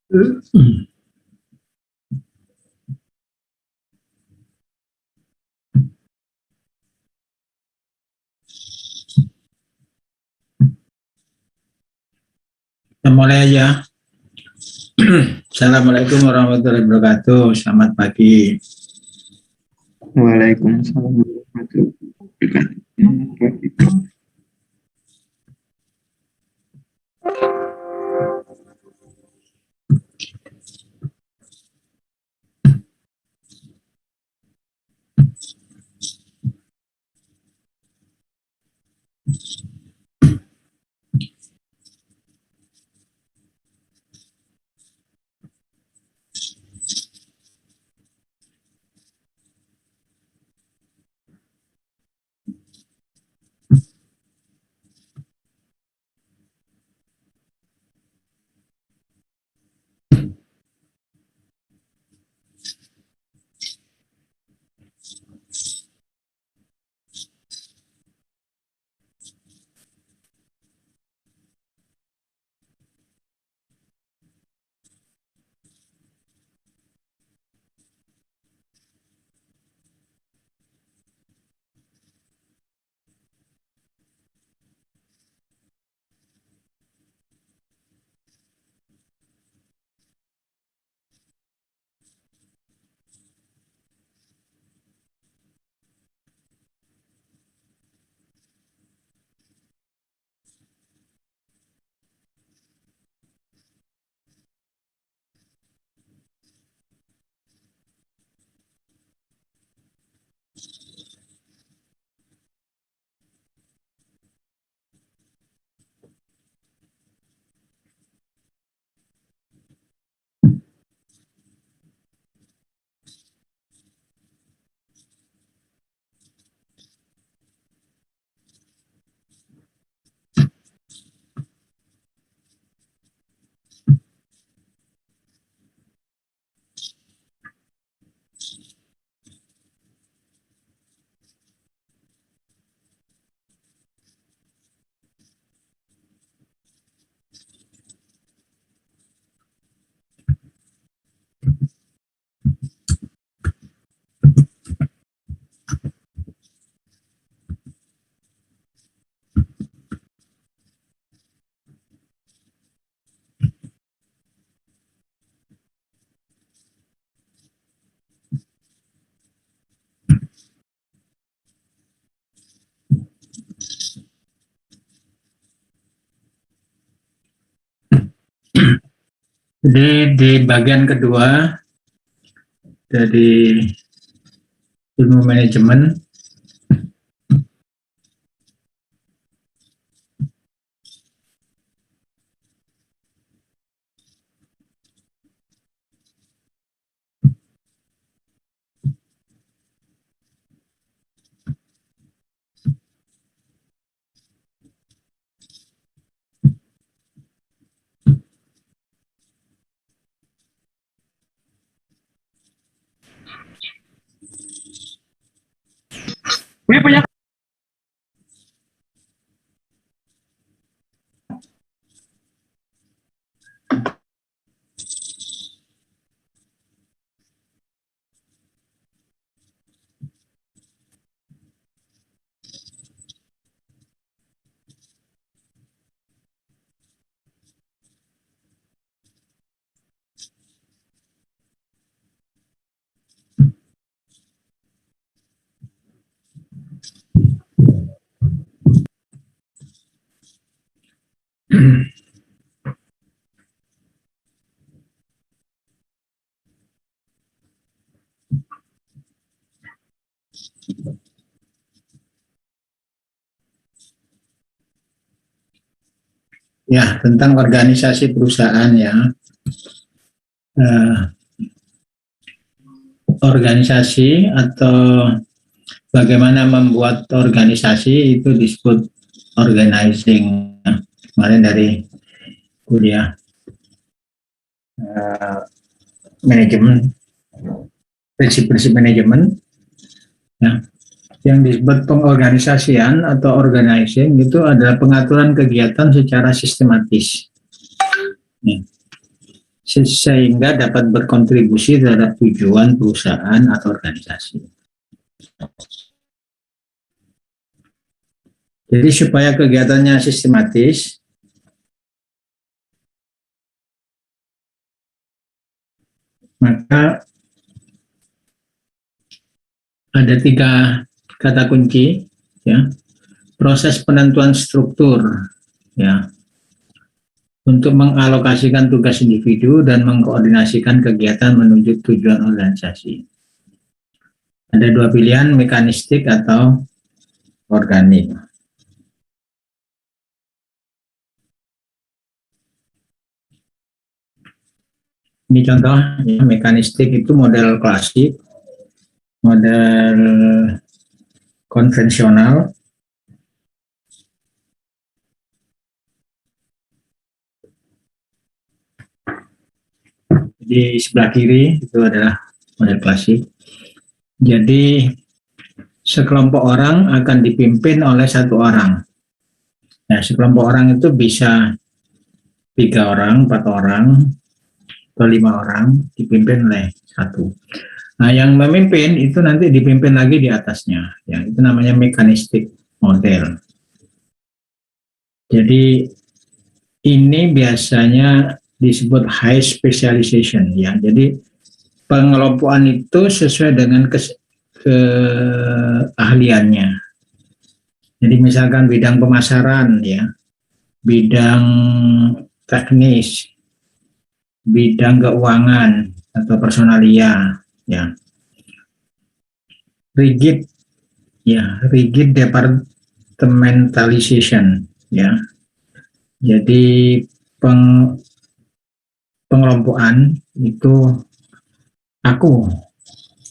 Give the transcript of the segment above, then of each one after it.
Kita mulai aja. Assalamualaikum warahmatullahi wabarakatuh. Selamat pagi. Waalaikumsalam warahmatullahi wabarakatuh. Jadi di bagian kedua dari ilmu manajemen, Ini punya ya tentang organisasi perusahaan ya. Eh, Organisasi atau bagaimana membuat organisasi itu disebut organizing. Kemarin dari kuliah manajemen, prinsip-prinsip manajemen, ya. Yang disebut pengorganisasian atau organizing itu adalah pengaturan kegiatan secara sistematis, ya, sehingga dapat berkontribusi terhadap tujuan perusahaan atau organisasi. Jadi supaya kegiatannya sistematis, maka ada 3 kata kunci, ya. Proses penentuan struktur, ya, untuk mengalokasikan tugas individu dan mengkoordinasikan kegiatan menuju tujuan organisasi. Ada 2 pilihan, mekanistik atau organik. Ini contoh, ya, mekanistik itu model klasik, model konvensional. Di sebelah kiri itu adalah model klasik. Jadi sekelompok orang akan dipimpin oleh 1 orang. Nah, sekelompok orang itu bisa 3 orang, 4 orang, atau 5 orang dipimpin oleh 1. Nah, yang memimpin itu nanti dipimpin lagi di atasnya. Ya, itu namanya mekanistik model. Jadi ini biasanya disebut high specialization, ya. Jadi pengelompokan itu sesuai dengan keahliannya. Jadi misalkan bidang pemasaran, ya, bidang teknis, bidang keuangan atau personalia, ya. Rigid, ya, rigid departmentalization, ya. Jadi pengelompokan itu aku,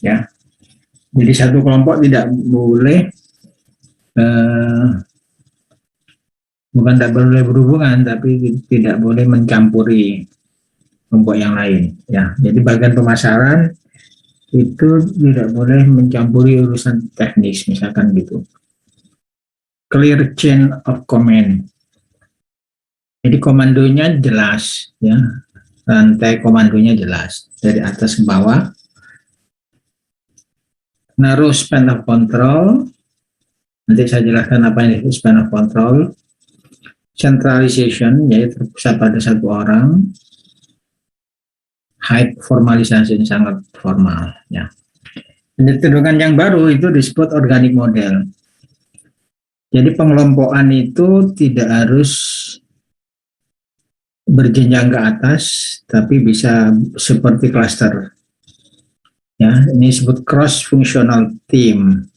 ya. Jadi satu kelompok tidak boleh bukan tak boleh berhubungan, tapi tidak boleh mencampuri kelompok yang lain, ya. Jadi bagian pemasaran itu tidak boleh mencampuri urusan teknis, misalkan gitu. Clear chain of command. Jadi komandonya jelas, ya. Rantai komandonya jelas dari atas ke bawah. Narrow span of control. Nanti saya jelaskan apa yang disebut span of control. Centralization, yaitu terpusat pada 1 orang. High formalisasi, sangat formal, ya. Kecenderungan yang baru itu disebut organic model. Jadi pengelompokan itu tidak harus berjenjang ke atas, tapi bisa seperti cluster. Ya, ini disebut cross functional team,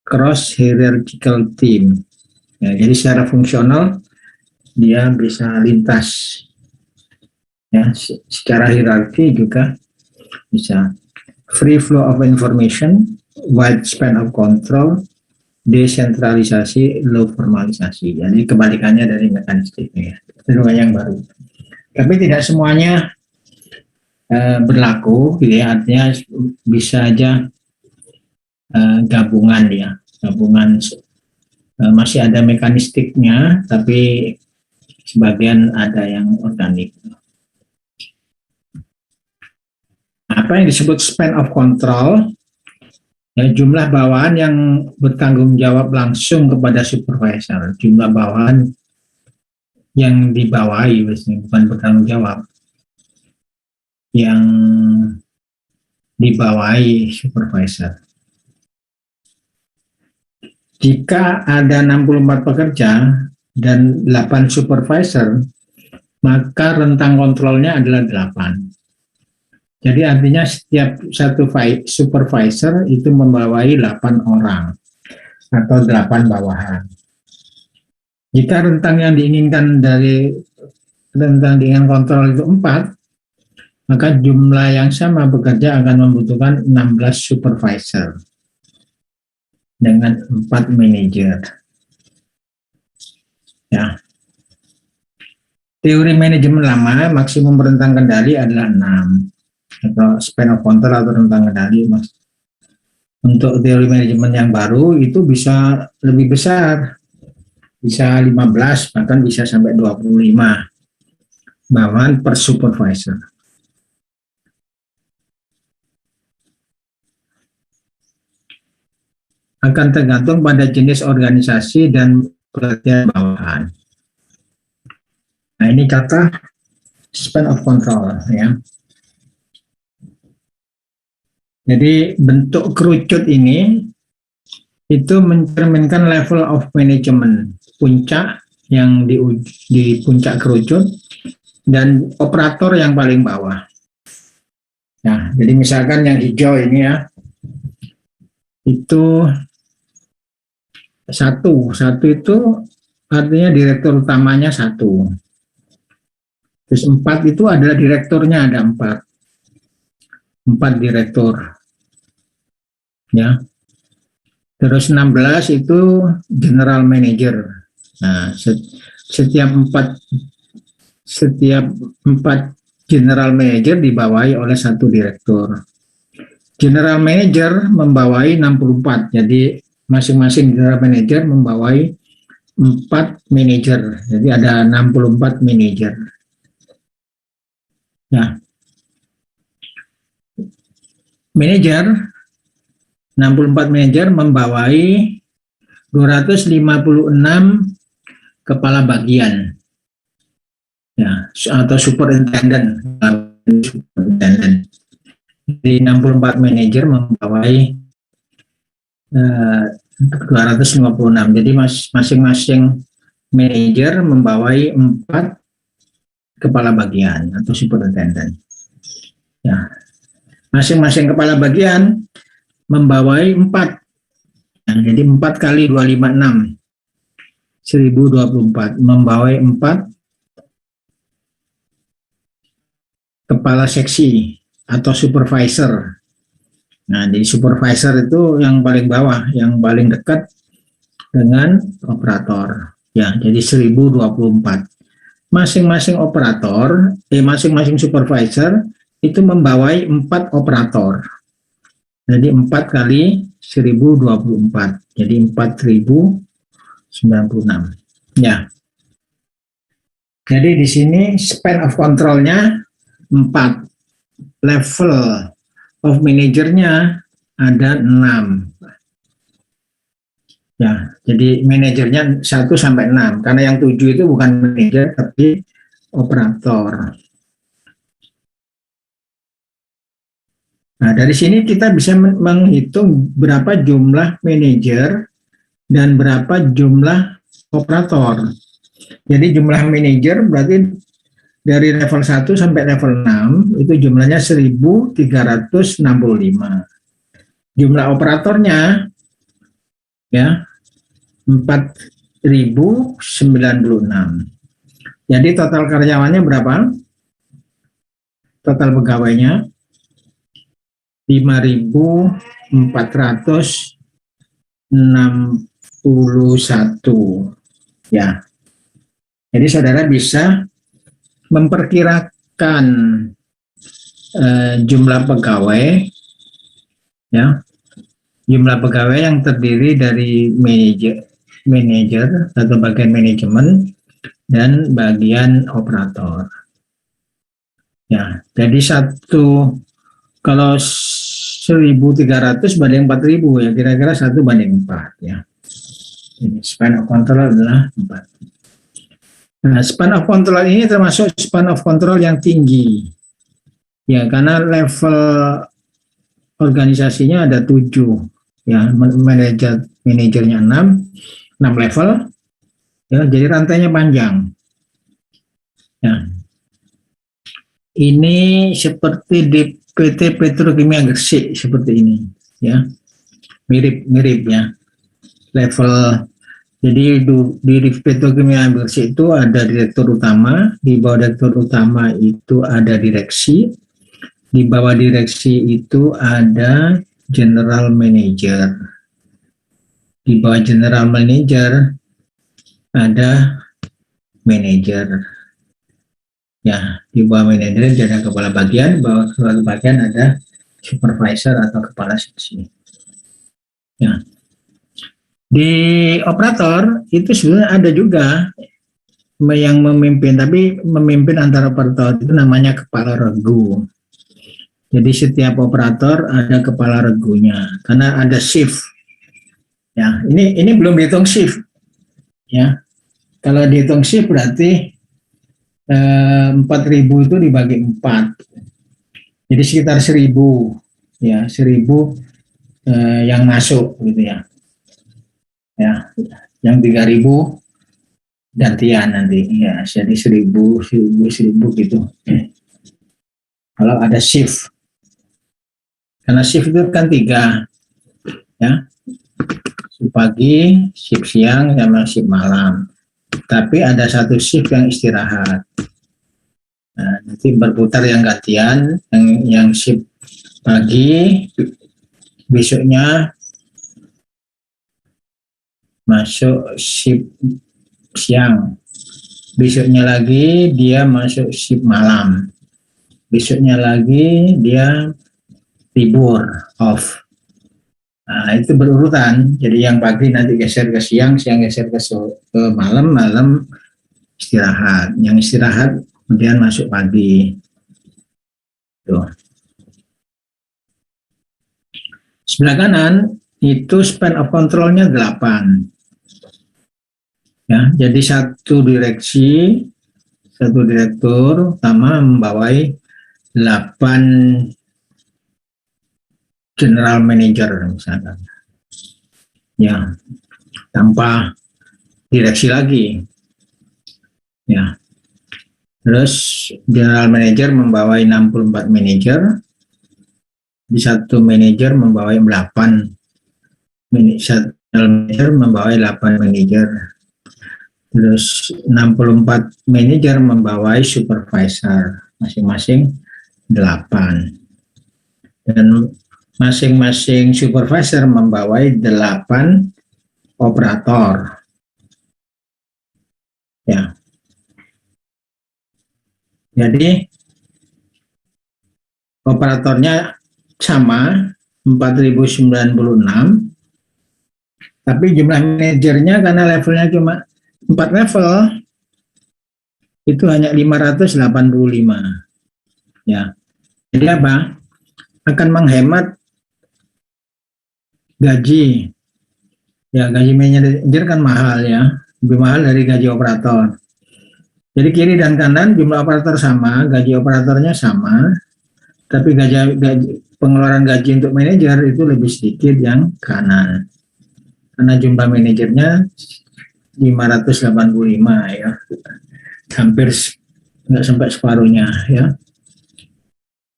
cross hierarchical team. Ya, jadi secara fungsional dia bisa lintas. Ya, secara hierarki juga bisa. Free flow of information, wide span of control, desentralisasi, low formalisasi. Jadi kebalikannya dari mekanistik ya. Itu yang baru. Tapi tidak semuanya berlaku, gitu ya. Artinya bisa aja gabungan ya, gabungan masih ada mekanistiknya, tapi sebagian ada yang organik. Apa yang disebut span of control? Ya, jumlah bawahan yang bertanggung jawab langsung kepada supervisor, jumlah bawahan yang dibawahi, bukan bertanggung jawab, yang dibawahi supervisor. Jika ada 64 pekerja dan 8 supervisor, maka rentang kontrolnya adalah 8. Jadi artinya setiap satu supervisor itu membawai 8 orang atau 8 bawahan. Jika rentang yang diinginkan dari rentang dengan kontrol itu 4, maka jumlah yang sama bekerja akan membutuhkan 16 supervisor dengan 4 manajer. Ya. Teori manajemen lama, maksimum rentang kendali adalah 6. Atau span of control atau rentang kendali. Untuk teori manajemen yang baru itu bisa lebih besar, bisa 15, bahkan bisa sampai 25 bawahan per supervisor. Akan tergantung pada jenis organisasi dan pelatihan bawahan. Nah, ini kata span of control ya. Jadi bentuk kerucut ini itu mencerminkan level of management, puncak yang di puncak kerucut dan operator yang paling bawah. Nah, jadi misalkan yang hijau ini ya, itu satu itu artinya direktur utamanya 1. Terus 4 itu adalah direkturnya, ada 4 direktur. Ya. Terus 16 itu general manager. Nah, setiap 4 general manager dibawahi oleh 1 direktur. General manager membawahi 64. Jadi masing-masing general manager membawahi 4 manajer. Jadi ada 64 manajer. Ya. Manajer 64 manajer membawahi 256 kepala bagian. Ya, atau superintendent. Jadi 64 manajer membawahi 256. Jadi masing-masing manajer membawahi 4 kepala bagian atau superintendent. Ya. Masing-masing kepala bagian membawai 4. Nah, jadi 4 kali 256. 1024. Membawai 4 kepala seksi atau supervisor. Nah, di supervisor itu yang paling bawah, yang paling dekat dengan operator. Ya, jadi 1024. Masing-masing operator, masing-masing supervisor itu membawai 4 operator. Jadi 4 kali 1024. Jadi 4096. Ya. Jadi di sini span of control-nya 4. Level of manajernya ada 6. Ya, jadi manajernya 1 sampai 6. Karena yang 7 itu bukan manajer tapi operator. Nah, dari sini kita bisa menghitung berapa jumlah manajer dan berapa jumlah operator. Jadi jumlah manajer berarti dari level 1 sampai level 6 itu jumlahnya 1.365. Jumlah operatornya ya 4.096. Jadi total karyawannya berapa? Total pegawainya 5.461 ya. Jadi saudara bisa memperkirakan jumlah pegawai ya, jumlah pegawai yang terdiri dari manajer atau bagian manajemen dan bagian operator ya. Jadi kalau 1.300 banding 4.000 ya, kira-kira 1:4 ya. Ini span of control adalah 4. Nah, span of control ini termasuk span of control yang tinggi. Ya, karena level organisasinya ada 7. Ya, manajernya 6 level. Ya, jadi rantainya panjang. Ya. Ini seperti di PT Petrokimia Gresik seperti ini, ya. Mirip ya. Level. Jadi di Petrokimia Gresik itu ada direktur utama, di bawah direktur utama itu ada direksi, di bawah direksi itu ada general manager, di bawah general manager ada manager, ya. Di bawah manajer ada kepala bagian, di bawah kepala bagian ada supervisor atau kepala seksi, ya. Di operator itu sebenarnya ada juga yang memimpin, tapi memimpin antara operator itu namanya kepala regu. Jadi setiap operator ada kepala regunya karena ada shift. Ya, ini belum dihitung shift. Ya, kalau dihitung shift berarti 4.000 itu dibagi 4. Jadi sekitar 1.000 ya, 1.000 yang masuk gitu ya. Ya, yang 3.000 gantian nanti ya, jadi 1.000 gitu. Kalau ada shift, karena shift itu kan 3 ya, shift pagi, shift siang, sama shift malam. Tapi ada satu shift yang istirahat. Nah, nanti berputar yang gantian, yang shift pagi besoknya masuk shift siang, besoknya lagi dia masuk shift malam, besoknya lagi dia libur off. Nah, itu berurutan. Jadi yang pagi nanti geser ke siang, siang geser ke malam, malam istirahat. Yang istirahat kemudian masuk pagi. Tuh. Sebelah kanan itu span of control-nya 8. Ya, jadi satu direktur utama membawai 8 general manager misalkan. Ya, tanpa direksi lagi. Ya. Terus general manager membawai 64 manajer. Di satu manajer membawai 8. General manager membawai 8 manajer. Terus 64 manajer membawai supervisor, masing-masing 8. Dan masing-masing supervisor membawai 8 operator. Ya. Jadi operatornya sama 4.096, tapi jumlah manajernya karena levelnya cuma 4 level itu hanya 585. Ya. Jadi apa? Akan menghemat gaji. Ya, gaji manajer kan mahal ya, lebih mahal dari gaji operator. Jadi kiri dan kanan jumlah operator sama, gaji operatornya sama, tapi pengeluaran gaji untuk manajer itu lebih sedikit yang kanan. Karena jumlah manajernya 585 ya. Hampir nggak sampai separuhnya ya.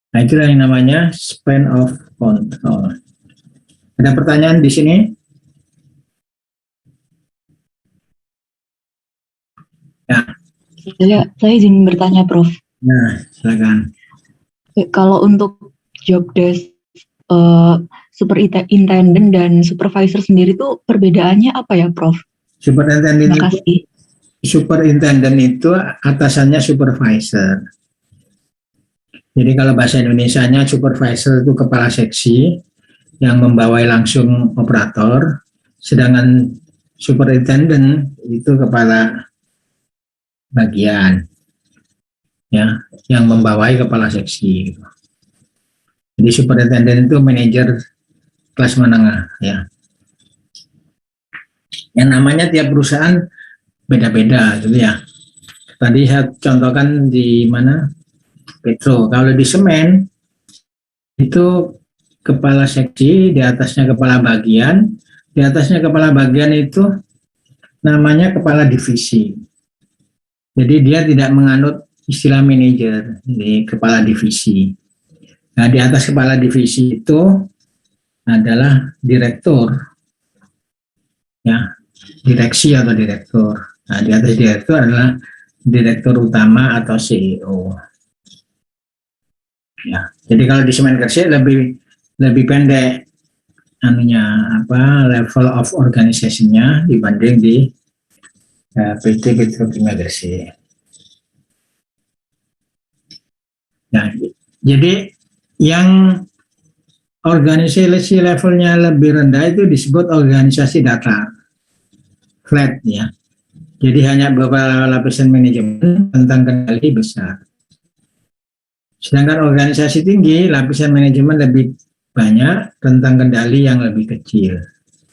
Nah, itulah yang namanya span of control. Ada pertanyaan di sini? Ya. Saya izin bertanya, Prof. Nah, silakan. Kalau untuk job desk superintendent dan supervisor sendiri itu perbedaannya apa ya, Prof? Superintendent itu atasannya supervisor. Jadi kalau bahasa Indonesianya supervisor itu kepala seksi yang membawai langsung operator, sedangkan superintendent itu kepala bagian ya yang membawai kepala seksi. Jadi superintendent itu manajer kelas menengah ya. Yang namanya tiap perusahaan beda-beda gitu ya. Tadi saya contohkan di mana Petro. Kalau di semen itu kepala seksi, di atasnya kepala bagian, di atasnya kepala bagian itu namanya kepala divisi. Jadi dia tidak menganut istilah manajer, di kepala divisi. Nah, di atas kepala divisi itu adalah direktur, ya, direksi atau direktur. Nah, di atas direktur adalah direktur utama atau CEO. Ya, jadi kalau di semen Gresik lebih pendek anunya level of organization-nya dibanding di PT Petrokimia Gresik. Nah, jadi yang organisasi levelnya lebih rendah itu disebut organisasi datar, flat ya. Jadi hanya beberapa lapisan manajemen tentang kendali besar. Sedangkan organisasi tinggi, lapisan manajemen lebih banyak tentang kendali yang lebih kecil.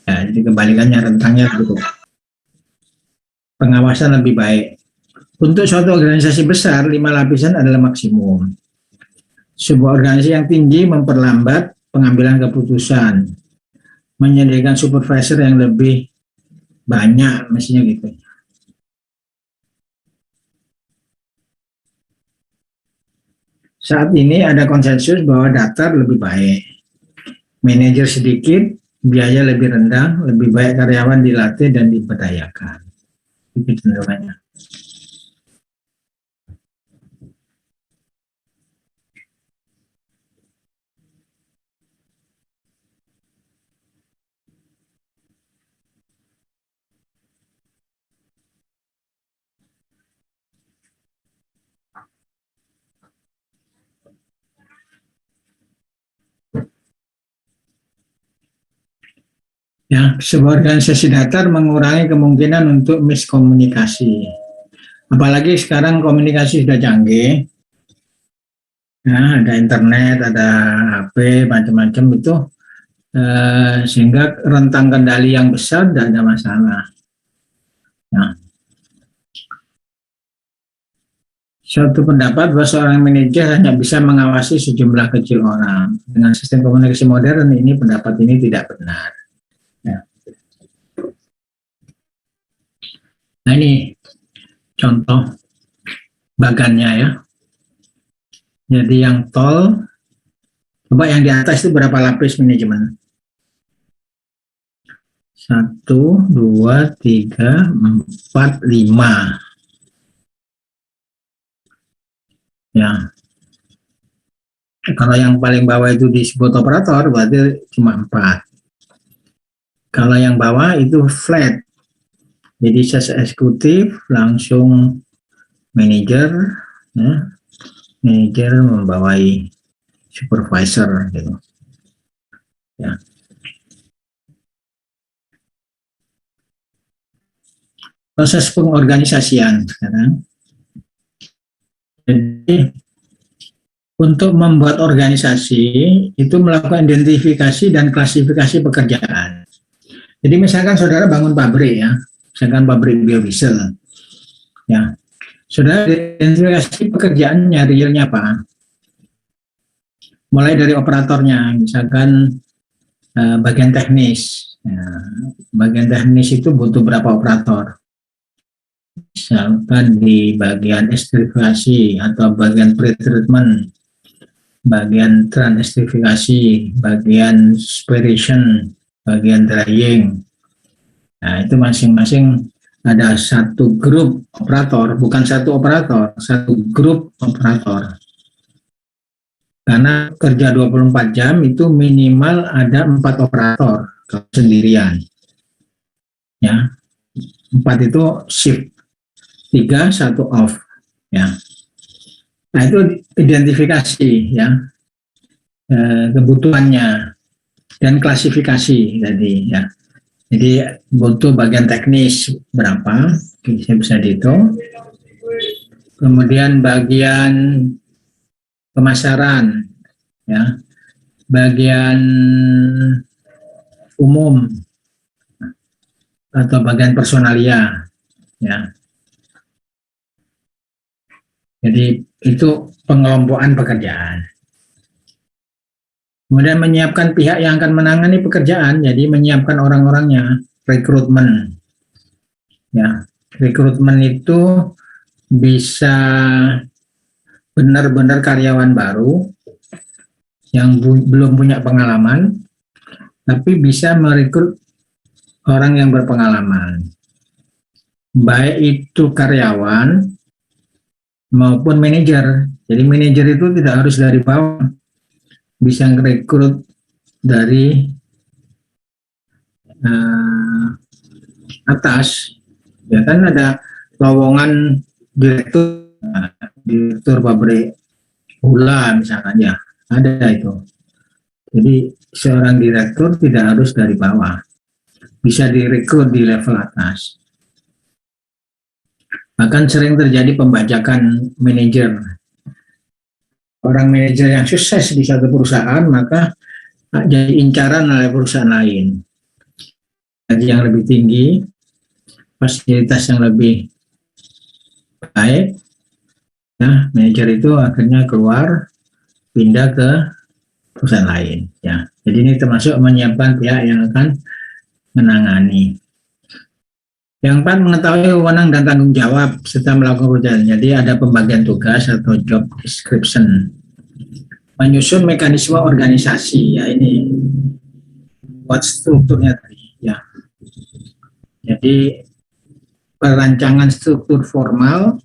Ya, jadi kebalikannya rentangnya gitu. Pengawasan lebih baik. Untuk suatu organisasi besar, 5 lapisan adalah maksimum. Sebuah organisasi yang tinggi memperlambat pengambilan keputusan, menyediakan supervisor yang lebih banyak, mestinya gitu. Saat ini ada konsensus bahwa datar lebih baik. Manajer sedikit, biaya lebih rendah, lebih baik karyawan dilatih dan diberdayakan. Itu cenderungannya. Ya, sebuah organisasi datar mengurangi kemungkinan untuk miskomunikasi. Apalagi sekarang komunikasi sudah canggih. Ya, ada internet, ada HP, macam-macam itu, sehingga rentang kendali yang besar tidak ada masalah. Nah, suatu pendapat bahwa seorang manajer hanya bisa mengawasi sejumlah kecil orang. Dengan sistem komunikasi modern ini, pendapat ini tidak benar. Ya. Nah, ini contoh bagannya ya. Jadi yang tol, coba yang di atas itu berapa lapis manajemen? 1, 2, 3, 4, 5. Ya. Kalau yang paling bawah itu disebut operator, berarti cuma 4. Kalau yang bawah itu flat. Jadi sales eksekutif langsung manajer, ya. Manajer membawai supervisor gitu. Ya. Proses pengorganisasian sekarang. Jadi untuk membuat organisasi itu melakukan identifikasi dan klasifikasi pekerjaan. Jadi misalkan saudara bangun pabrik ya, misalkan pabrik biodiesel, ya, saudara identifikasi pekerjaannya realnya apa? Mulai dari operatornya, misalkan bagian teknis. Ya, bagian teknis itu butuh berapa operator? misalkan di bagian esterifikasi atau bagian pre-treatment, bagian transesterifikasi, bagian spiration, bagian drying. Nah, itu masing-masing ada satu grup operator, bukan satu operator, satu grup operator. Karena kerja 24 jam itu minimal ada 4 operator kalau sendirian. Ya, 4 itu shift, 3, 1 off. Ya. Nah, itu identifikasi ya, kebutuhannya dan klasifikasi tadi ya. Jadi butuh bagian teknis berapa, bisa dihitung. Kemudian bagian pemasaran, ya, bagian umum atau bagian personalia, ya. Jadi itu pengelompokan pekerjaan. Kemudian menyiapkan pihak yang akan menangani pekerjaan, jadi menyiapkan orang-orangnya, rekrutmen. Ya, rekrutmen itu bisa benar-benar karyawan baru yang belum punya pengalaman, tapi bisa merekrut orang yang berpengalaman. Baik itu karyawan maupun manajer. Jadi manajer itu tidak harus dari bawah, bisa merekrut dari atas. Ya kan ada lowongan direktur pabrik gula misalkan, ya ada itu. Jadi seorang direktur tidak harus dari bawah, bisa direkrut di level atas. Bahkan sering terjadi pembajakan manajer. Orang manajer yang sukses di satu perusahaan maka jadi incaran oleh perusahaan lain. Gaji yang lebih tinggi, fasilitas yang lebih baik, nah manajer itu akhirnya keluar, pindah ke perusahaan lain. Ya, jadi ini termasuk menyiapkan pihak yang akan menangani. Yang empat, mengetahui wewenang dan tanggung jawab serta melakukan pekerjaan. Jadi ada pembagian tugas atau job description. Menyusun mekanisme organisasi, ya ini buat strukturnya tadi. Ya, jadi perancangan struktur formal,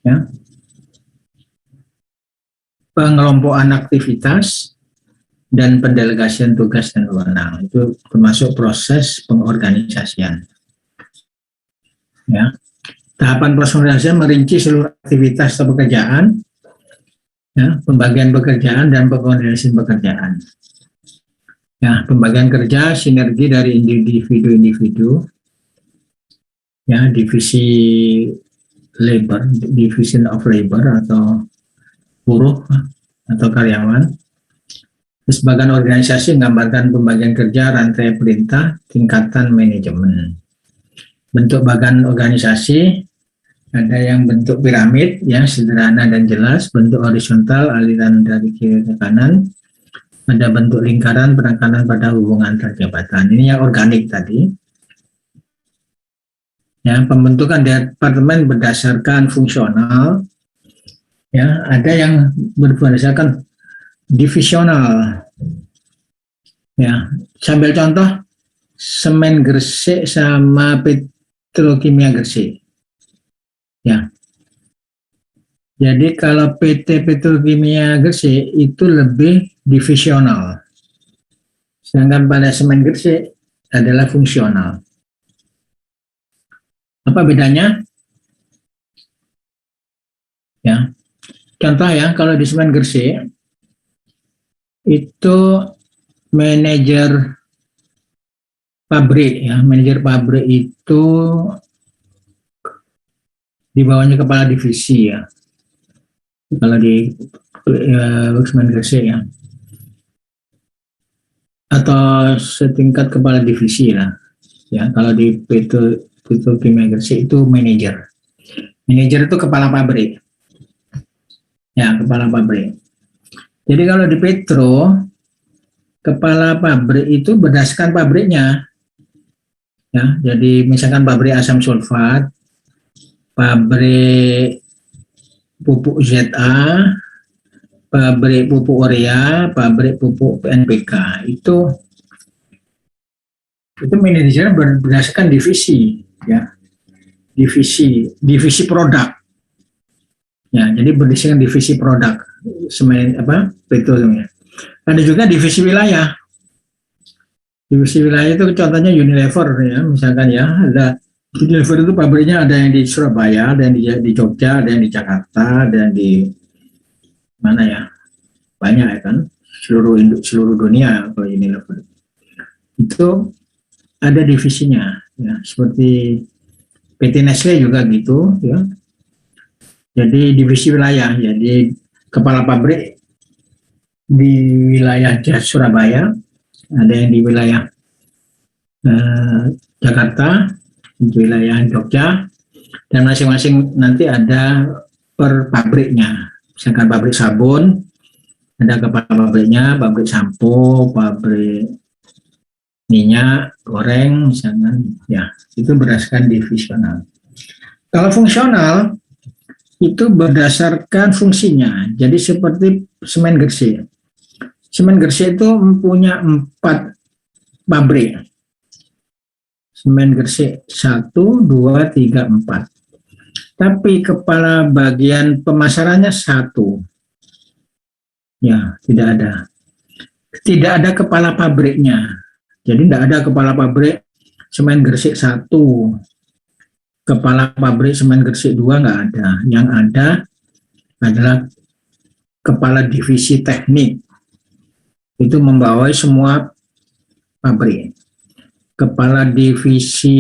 ya, pengelompokan aktivitas, dan pendelegasian tugas dan wewenang. Itu termasuk proses pengorganisasian. Ya. Tahapan pengorganisasian merinci seluruh aktivitas atau pekerjaan, ya, pembagian pekerjaan dan pengorganisasian pekerjaan. Ya, pembagian kerja sinergi dari individu-individu, ya, divisi labor, division of labor atau buruh atau karyawan. Terus bagian organisasi menggambarkan pembagian kerja, rantai perintah, tingkatan manajemen. Bentuk bagian organisasi ada yang bentuk piramid, yang sederhana dan jelas, bentuk horizontal, aliran dari kiri ke kanan, ada bentuk lingkaran, penekanan pada hubungan antarjabatan. Ini yang organik tadi. Ya, pembentukan departemen berdasarkan fungsional, ya, ada yang berdasarkan divisional. Ya, sambil contoh, semen Gresik sama petrokimia Gresik. Ya. Jadi kalau PT Petrokimia Gresik itu lebih divisional. Sedangkan pada semen Gresik adalah fungsional. Apa bedanya? Ya. Contoh ya, kalau di semen Gresik itu manajer pabrik, ya, manajer pabrik itu di bawahnya kepala divisi, ya. Kalau di semen Gresik, ya, atau setingkat kepala divisi lah, ya. Kalau di Petrokimia Gresik itu manajer. Manajer itu kepala pabrik, ya, kepala pabrik. Jadi kalau di Petro, kepala pabrik itu berdasarkan pabriknya. Ya, jadi misalkan pabrik asam sulfat, pabrik pupuk ZA, pabrik pupuk urea, pabrik pupuk NPK itu manajemen berdasarkan divisi, ya, divisi produk, ya, jadi berdasarkan divisi produk, semen apa petroleum. Ada juga divisi wilayah. Divisi wilayah itu contohnya Unilever, ya, misalkan, ya, ada Unilever itu pabriknya ada yang di Surabaya, ada yang di Jogja, ada yang di Jakarta, ada yang di mana, ya, banyak, ya kan, seluruh dunia. Kalau Unilever itu ada divisinya, ya, seperti PT Nestle juga gitu, ya. Jadi divisi wilayah, jadi kepala pabrik di wilayah Surabaya, ada yang di wilayah Jakarta, di wilayah Jogja, dan masing-masing nanti ada per pabriknya. Misalkan pabrik sabun, ada kepala pabriknya, pabrik sampo, pabrik minyak goreng, misalkan, ya, itu berdasarkan divisional. Kalau fungsional itu berdasarkan fungsinya. Jadi seperti semen Gresik. Semen Gresik itu mempunyai 4 pabrik. Semen Gresik 1, 2, 3, 4. Tapi kepala bagian pemasarannya 1. Ya, tidak ada. Tidak ada kepala pabriknya. Jadi tidak ada kepala pabrik semen Gresik 1. Kepala pabrik semen Gresik 2 nggak ada. Yang ada adalah kepala divisi teknik. Itu membawai semua pabrik. Kepala divisi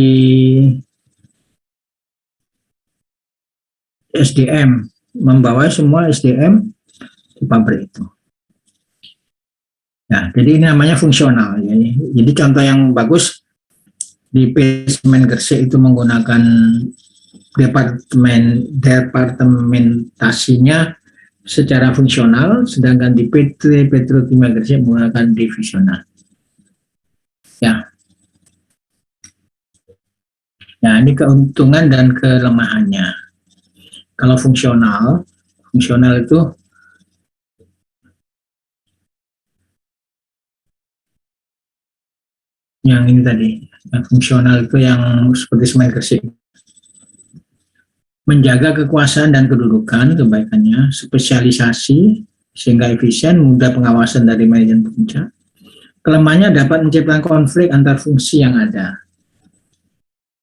SDM membawai semua SDM di pabrik itu. Nah, jadi ini namanya fungsional. Ya. Jadi contoh yang bagus di Semen Gresik itu menggunakan departementasinya secara fungsional, sedangkan di PT Petrokimia Gresik menggunakan divisional. Ya. Nah, ini keuntungan dan kelemahannya. Kalau fungsional itu yang ini tadi, yang fungsional itu yang seperti Semen Gresik. Menjaga kekuasaan dan kedudukan, kebaikannya, spesialisasi, sehingga efisien, mudah pengawasan dari manajemen puncak. Kelemahannya dapat menciptakan konflik antar fungsi yang ada.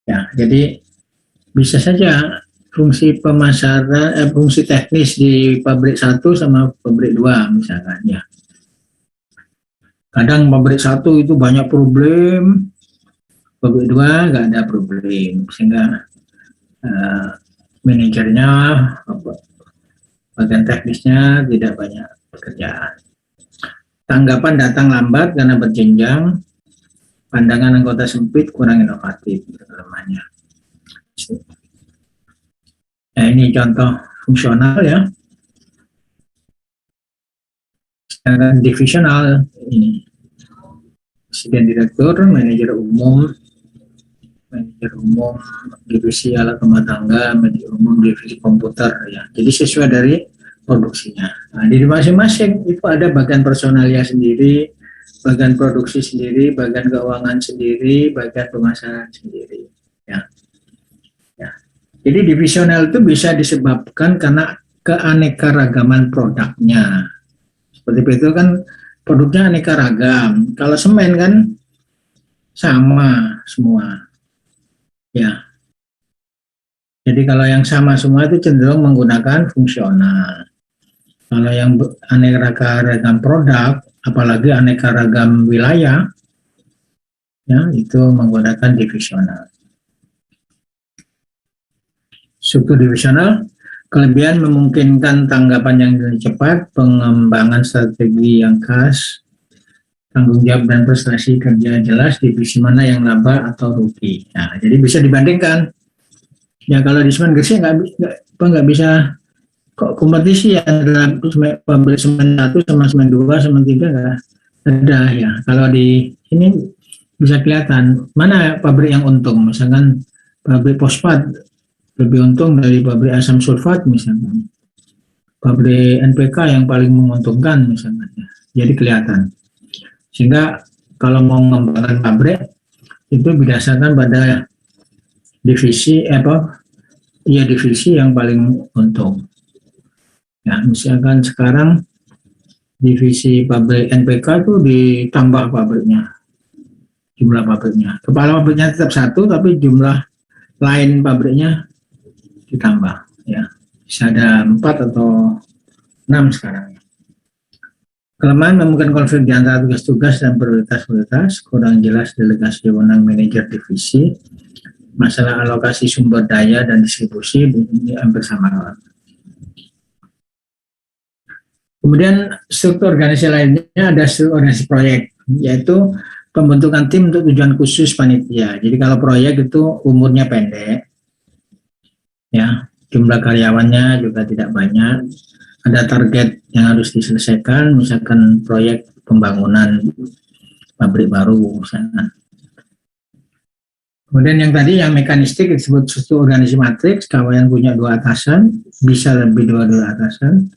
Ya, jadi bisa saja fungsi pemasaran, fungsi teknis di pabrik 1 sama pabrik 2 misalkan, ya. Kadang pabrik 1 itu banyak problem, pabrik 2 nggak ada problem, sehingga manajernya, bagian teknisnya tidak banyak pekerjaan. Tanggapan datang lambat karena berjenjang, pandangan anggota sempit, kurang inovatif, namanya. Nah, ini contoh fungsional, ya. Sedangkan divisional ini presiden direktur, manajer umum divisi alat rumah tangga, manajer umum divisi komputer, ya. Jadi sesuai dari produksinya. Nah, di masing-masing itu ada bagian personalia sendiri, bagian produksi sendiri, bagian keuangan sendiri, bagian pemasaran sendiri, ya. Ya. Jadi divisional itu bisa disebabkan karena keanekaragaman produknya. Seperti itu kan produknya aneka ragam. Kalau semen kan sama semua. Ya. Jadi kalau yang sama semua itu cenderung menggunakan fungsional. Kalau yang aneka ragam produk, apalagi aneka ragam wilayah, ya, itu menggunakan divisional. Struktur divisional, kelebihan memungkinkan tanggapan yang cepat, pengembangan strategi yang khas, tanggung jawab dan prestasi kerja jelas, divisi mana yang laba atau rugi. Nah, jadi bisa dibandingkan. Ya, kalau di Semen Gresik nggak bisa kok kompetisi ya dalam pabrik semen 1 sama semen 2, semen 3 nggak ada, ya. Kalau di ini bisa kelihatan mana pabrik yang untung. Misalkan pabrik fosfat lebih untung dari pabrik asam sulfat misalkan. Pabrik NPK yang paling menguntungkan misalkan. Jadi kelihatan. Sehingga kalau mau mengembangkan pabrik itu berdasarkan pada divisi divisi yang paling untung. Ya, misalkan sekarang divisi pabrik NPK itu ditambah pabriknya, jumlah pabriknya. Kepala pabriknya tetap satu, tapi jumlah lain pabriknya ditambah. Ya, bisa ada 4 atau 6 sekarang. Kelemahan memungkinkan konflik di antara tugas-tugas dan prioritas-prioritas, kurang jelas delegasi wewenang manajer divisi, masalah alokasi sumber daya dan distribusi ini hampir sama. Kemudian struktur organisasi lainnya ada struktur organisasi proyek, yaitu pembentukan tim untuk tujuan khusus panitia. Jadi kalau proyek itu umurnya pendek, ya jumlah karyawannya juga tidak banyak, ada target yang harus diselesaikan, misalkan proyek pembangunan pabrik baru misalkan. Kemudian yang tadi yang mekanistik disebut struktur organisasi matriks, kawan yang punya 2 atasan, bisa lebih 2 atasan.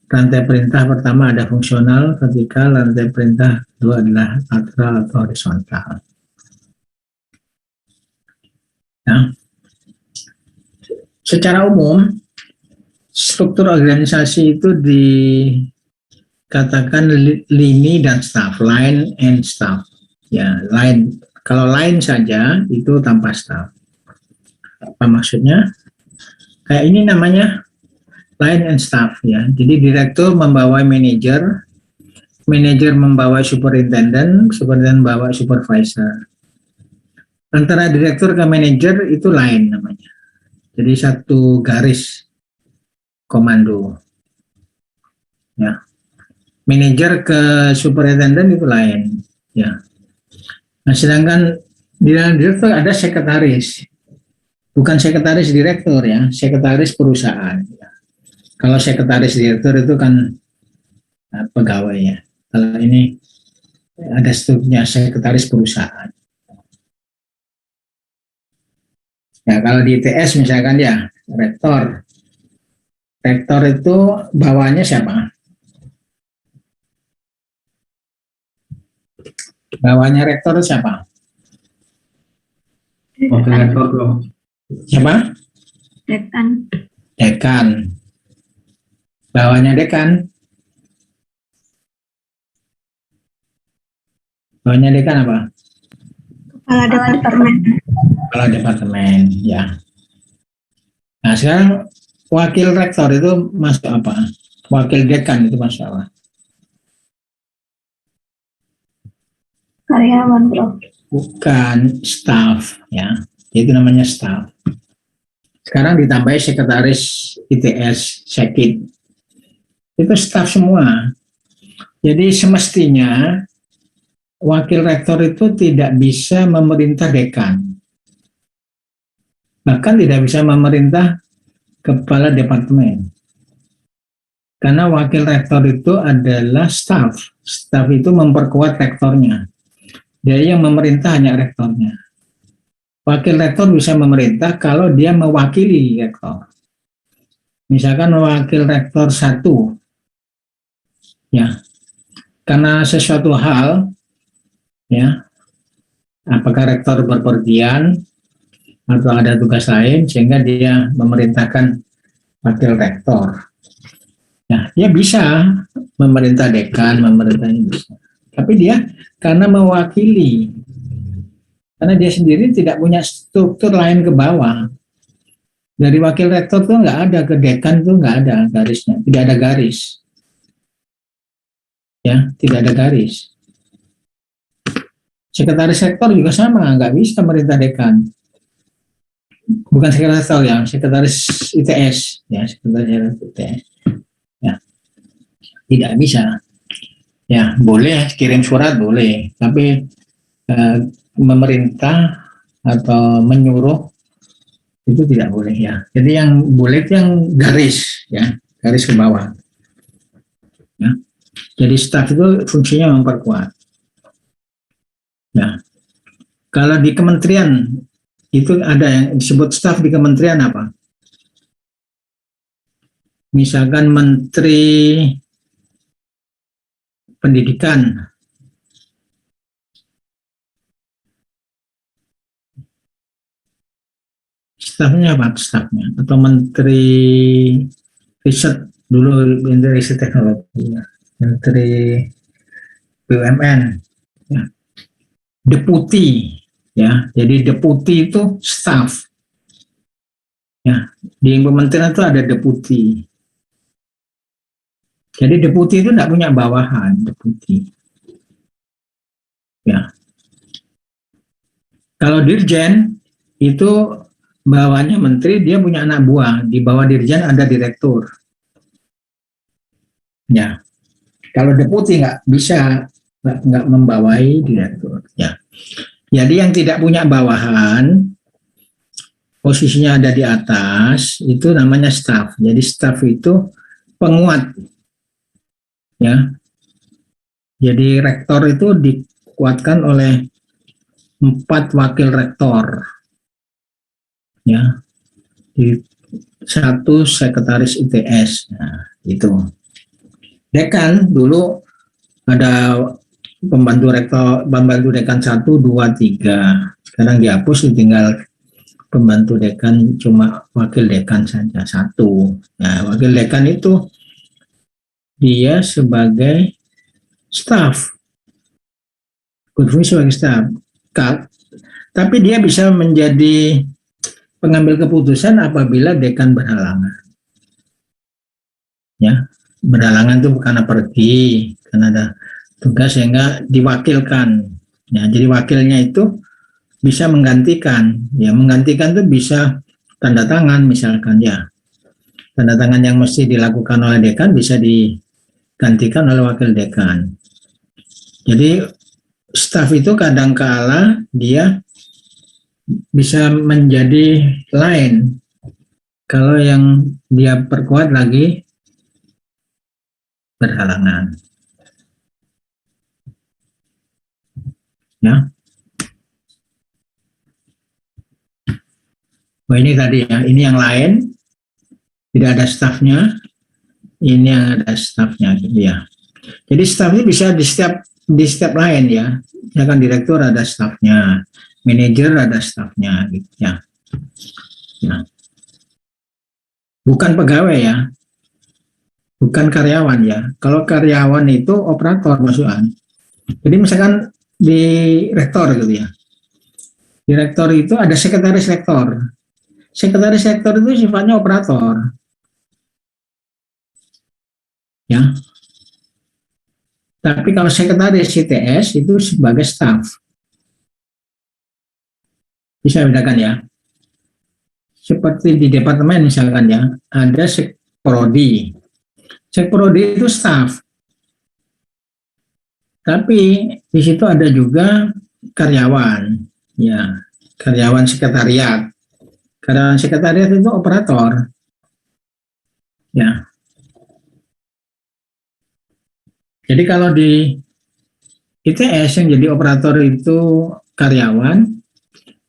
Rantai perintah pertama ada fungsional, vertikal, rantai perintah 2 adalah lateral atau horizontal. Ya. Secara umum, struktur organisasi itu dikatakan lini dan staff, line and staff. Ya, line. Kalau line saja itu tanpa staff. Apa maksudnya? Kayak ini namanya line and staff ya. Jadi direktur membawa manajer, manajer membawa superintendent, superintendent membawa supervisor. Antara direktur ke manajer itu line namanya. Jadi satu garis komando. Ya. Manajer ke superintendent itu lain, ya. Nah, sedangkan di dalam direktur ada sekretaris. Bukan sekretaris direktur ya, sekretaris perusahaan. Ya. Kalau sekretaris direktur itu kan pegawai ya. Kalau ini ada strukturnya sekretaris perusahaan. Ya, kalau di ITS misalkan ya, rektor. Rektor itu bawahnya siapa? Bawahnya rektor itu siapa? Wakil rektor dong. Siapa? Dekan. Dekan. Bawahnya dekan. Bawahnya dekan apa? Kepala departemen. Kepala departemen, ya. Nah, sekarang wakil rektor itu masuk apa? Wakil dekan itu masuk apa? Karyawan, Prof. Bukan staff, ya. Itu namanya staff. Sekarang ditambah sekretaris ITS, sekit. Itu staff semua. Jadi semestinya wakil rektor itu tidak bisa memerintah dekan. Bahkan tidak bisa memerintah kepala departemen. Karena wakil rektor itu adalah staff. Staff itu memperkuat rektornya. Dia yang memerintah hanya rektornya. Wakil rektor bisa memerintah kalau dia mewakili rektor. Misalkan wakil rektor 1, ya, karena sesuatu hal, ya, apakah rektor berpergian atau ada tugas lain sehingga dia memerintahkan wakil rektor. Nah, dia bisa memerintah dekan, memerintah ini bisa. Tapi dia karena mewakili, karena dia sendiri tidak punya struktur lain ke bawah. Dari wakil rektor tuh nggak ada, ke dekan tuh nggak ada garisnya, tidak ada garis. Ya, tidak ada garis. Sekretaris rektor juga sama, nggak bisa merintah dekan. Bukan sekretaris rektor ya, sekretaris ITS, ya, sekretaris ITS. Ya, tidak bisa. Ya, boleh kirim surat boleh, tapi memerintah atau menyuruh itu tidak boleh ya. Jadi yang boleh itu yang garis, ya, garis ke bawah. Ya. Jadi staf itu fungsinya memperkuat. Ya. Kalau di kementerian itu ada yang disebut staf di kementerian apa? Misalkan Menteri Pendidikan, stafnya apa? Stafnya atau Menteri Riset dulu, Menteri Riset Teknologi, ya. Menteri BUMN, ya. Deputi, ya. Jadi deputi itu staf, ya. Di kementerian itu ada deputi. Jadi deputi itu tidak punya bawahan, deputi. Ya. Kalau dirjen itu bawahnya menteri, dia punya anak buah. Di bawah dirjen ada direktur. Ya. Kalau deputi nggak bisa, nggak membawahi direktur. Ya. Jadi yang tidak punya bawahan, posisinya ada di atas, itu namanya staf. Jadi staf itu penguat. Ya. Jadi rektor itu dikuatkan oleh 4 wakil rektor, ya, di 1 sekretaris ITS. Nah, itu. Dekan dulu ada pembantu dekan 1, 2, 3. Sekarang dihapus, tinggal pembantu dekan, cuma wakil dekan saja 1. Nah, wakil dekan itu dia sebagai staf, berfungsi sebagai staf. Tapi dia bisa menjadi pengambil keputusan apabila dekan berhalangan. Ya, berhalangan itu karena pergi, karena ada tugas sehingga diwakilkan. Ya, jadi wakilnya itu bisa menggantikan. Ya, menggantikan itu bisa tanda tangan misalkan, ya. Tanda tangan yang mesti dilakukan oleh dekan bisa digantikan oleh wakil dekan. Jadi staf itu kadangkala dia bisa menjadi lain kalau yang dia perkuat lagi berhalangan. Ya. Wah, ini tadi ya, ini yang lain tidak ada stafnya, ini yang ada stafnya gitu ya. Jadi staf ini bisa di setiap lain ya. Misalkan direktur ada stafnya, manajer ada stafnya gitu ya. Nah, bukan pegawai ya, bukan karyawan ya. Kalau karyawan itu operator maksudnya. Jadi misalkan di rektor gitu ya. Di rektor itu ada sekretaris rektor. Sekretaris rektor itu sifatnya operator. Ya. Tapi kalau sekretaris ITS itu sebagai staf. Bisa bedakan ya. Seperti di departemen misalkan ya, ada sekprodi. Sekprodi itu staf. Tapi di situ ada juga karyawan, ya, karyawan sekretariat. Karyawan sekretariat itu operator. Ya. Jadi kalau di ITS yang jadi operator itu karyawan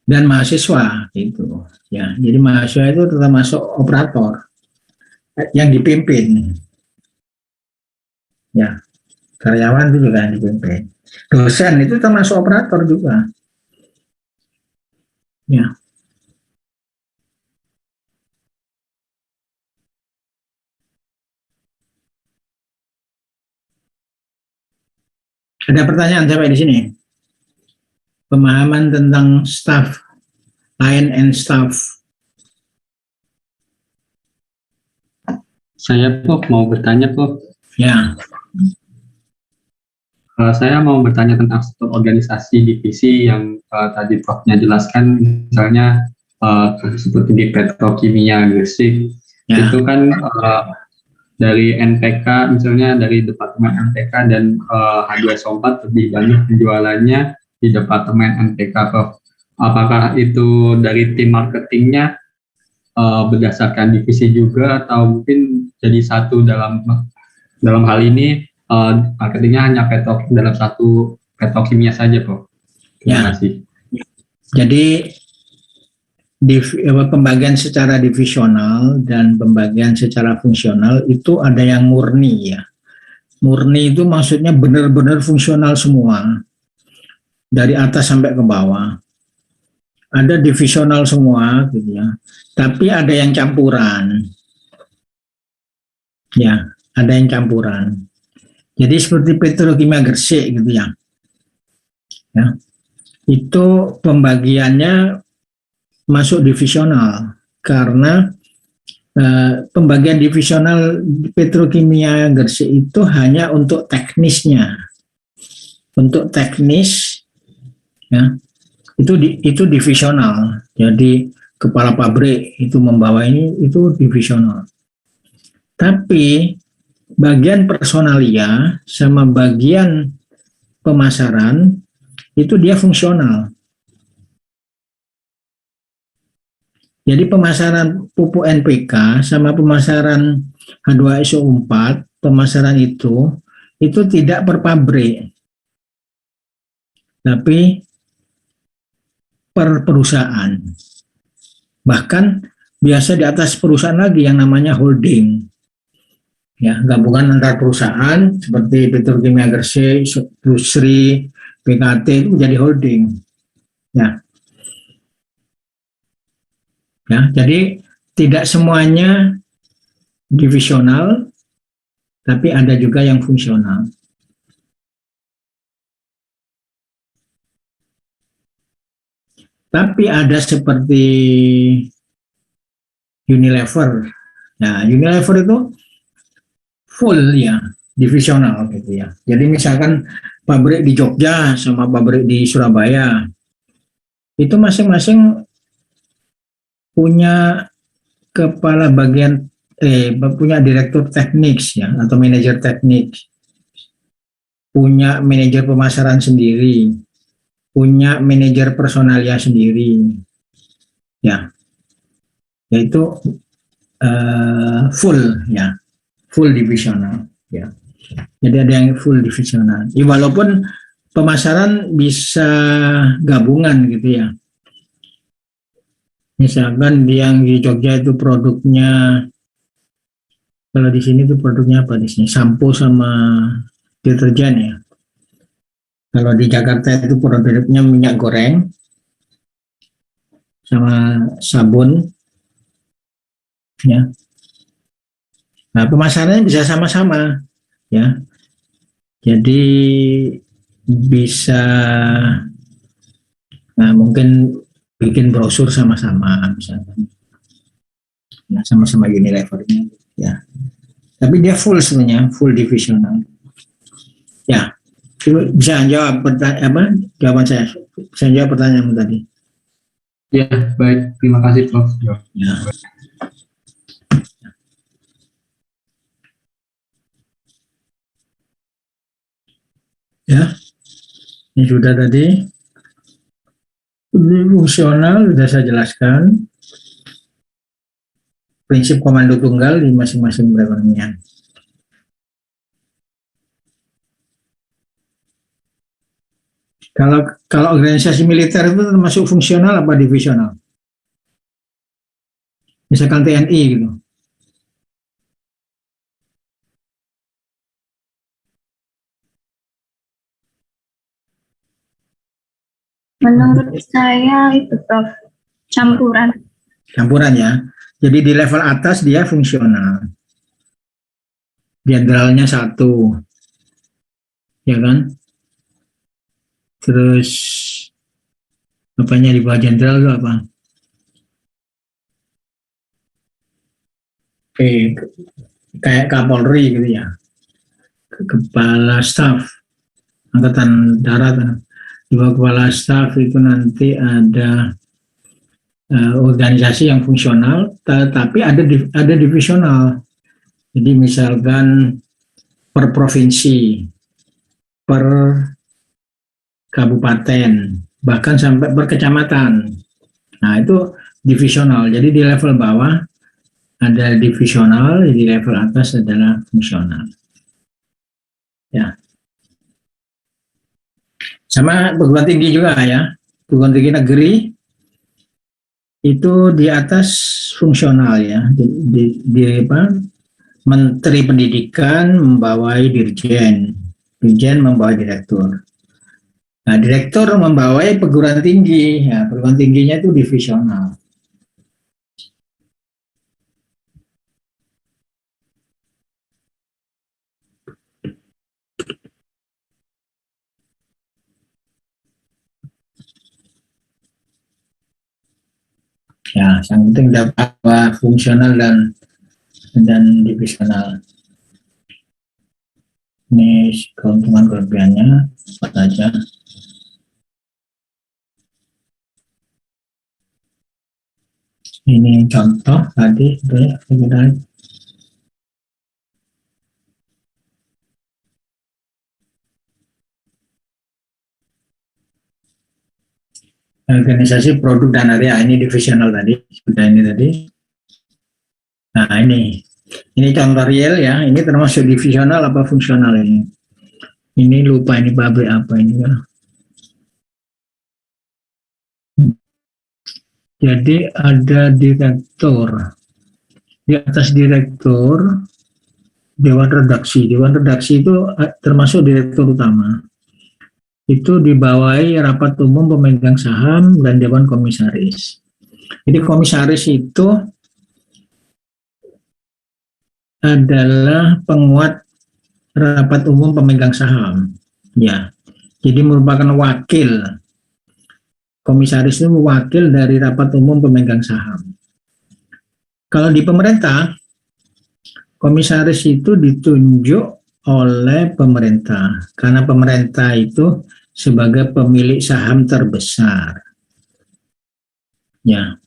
dan mahasiswa gitu. Ya, jadi mahasiswa itu termasuk operator yang dipimpin. Ya, karyawan itu juga yang dipimpin. Dosen itu termasuk operator juga. Ya. Ada pertanyaan sampai di sini? Pemahaman tentang staff, line and staff. Saya mau bertanya Ya. Saya mau bertanya tentang struktur organisasi divisi yang tadi Prof-nya jelaskan, misalnya seperti di Petrokimia Gresik, Ya. itu kan dari NPK, misalnya dari Departemen NPK dan H2SO4 lebih banyak penjualannya di Departemen NPK, Prof. Apakah itu dari tim marketingnya berdasarkan divisi juga, atau mungkin jadi satu dalam hal ini marketingnya hanya dalam satu petrokimia saja, Prof? Terima kasih. Jadi pembagian secara divisional dan pembagian secara fungsional itu ada yang murni ya. Murni itu maksudnya benar-benar fungsional semua, dari atas sampai ke bawah. Ada divisional semua gitu ya. Tapi ada yang campuran. Ya, ada yang campuran. Jadi seperti petrokimia Gresik gitu ya. Ya. Itu pembagiannya masuk divisional karena pembagian divisional petrokimia Gresik itu hanya untuk teknisnya. Untuk teknis ya, itu divisional. Jadi kepala pabrik itu membawa ini, itu divisional. Tapi bagian personalia sama bagian pemasaran itu dia fungsional. Jadi pemasaran pupuk NPK sama pemasaran H2SO4, pemasaran itu tidak per pabrik, tapi per perusahaan. Bahkan biasa di atas perusahaan lagi yang namanya holding. Ya, gabungan antar perusahaan seperti Petrokimia Gresik, Industri, PKT itu menjadi holding. Ya. Ya, jadi tidak semuanya divisional, tapi ada juga yang fungsional. Tapi ada seperti Unilever. Nah, Unilever itu full ya, divisional gitu ya. Jadi misalkan pabrik di Jogja sama pabrik di Surabaya, itu masing-masing punya kepala bagian punya direktur teknik ya atau manajer teknik, punya manajer pemasaran sendiri, punya manajer personalia sendiri, ya, yaitu full ya, full divisional ya. Jadi ada yang full divisional. Ya, walaupun pemasaran bisa gabungan gitu ya. Misalkan yang di Jogja itu produknya, kalau di sini itu produknya apa di sini? Sampo sama deterjen ya. Kalau di Jakarta itu produknya minyak goreng sama sabun, ya. Nah, pemasarannya bisa sama-sama, ya. Jadi bisa, nah mungkin bikin brosur sama-sama misalkan, ya, sama-sama Unilever-nya, ya. Tapi dia full sebenarnya, full divisional. Ya, bisa jawab jawaban saya. Saya jawab pertanyaan tadi. Ya, baik. Terima kasih, Prof. Ya. Ya, ini sudah tadi. Fungsional sudah saya jelaskan. Prinsip komando tunggal di masing-masing perekonomian. Kalau organisasi militer itu termasuk fungsional apa divisional? Misalkan TNI gitu. Menurut saya itu Prof, campuran. Campuran ya. Jadi di level atas dia fungsional. Jenderalnya satu. Ya kan? Terus apanya di bawah jenderal itu apa? Kayak Kapolri gitu ya. Kepala staf Angkatan Darat. Di bawah kepala staf itu nanti ada organisasi yang fungsional, tapi ada divisional. Jadi misalkan per provinsi, per kabupaten, bahkan sampai per kecamatan. Nah itu divisional. Jadi di level bawah ada divisional, di level atas adalah fungsional. Ya. Sama perguruan tinggi juga ya. perguruan tinggi negeri itu di atas fungsional ya, di apa? Menteri Pendidikan membawai dirjen, dirjen membawai direktur. Nah, direktur membawai perguruan tinggi, ya, perguruan tingginya itu divisional. Ya, yang penting dapat fungsional dan divisional. Ini keuntungan kelebihannya apa saja. Ini contoh tadi, kita organisasi produk dan area, ini divisional tadi, sudah ini tadi. Nah ini contoh real ya, ini termasuk divisional apa fungsional ini? Ini lupa ini pabrik apa ini ya. Jadi ada direktur, di atas direktur dewan redaksi. Dewan redaksi itu termasuk direktur utama. Itu dibawahi rapat umum pemegang saham dan dewan komisaris. Jadi komisaris itu adalah penguat rapat umum pemegang saham. Ya, jadi merupakan wakil. Komisaris itu wakil dari rapat umum pemegang saham. Kalau di pemerintah, komisaris itu ditunjuk oleh pemerintah, karena pemerintah itu sebagai pemilik saham terbesar. Ya,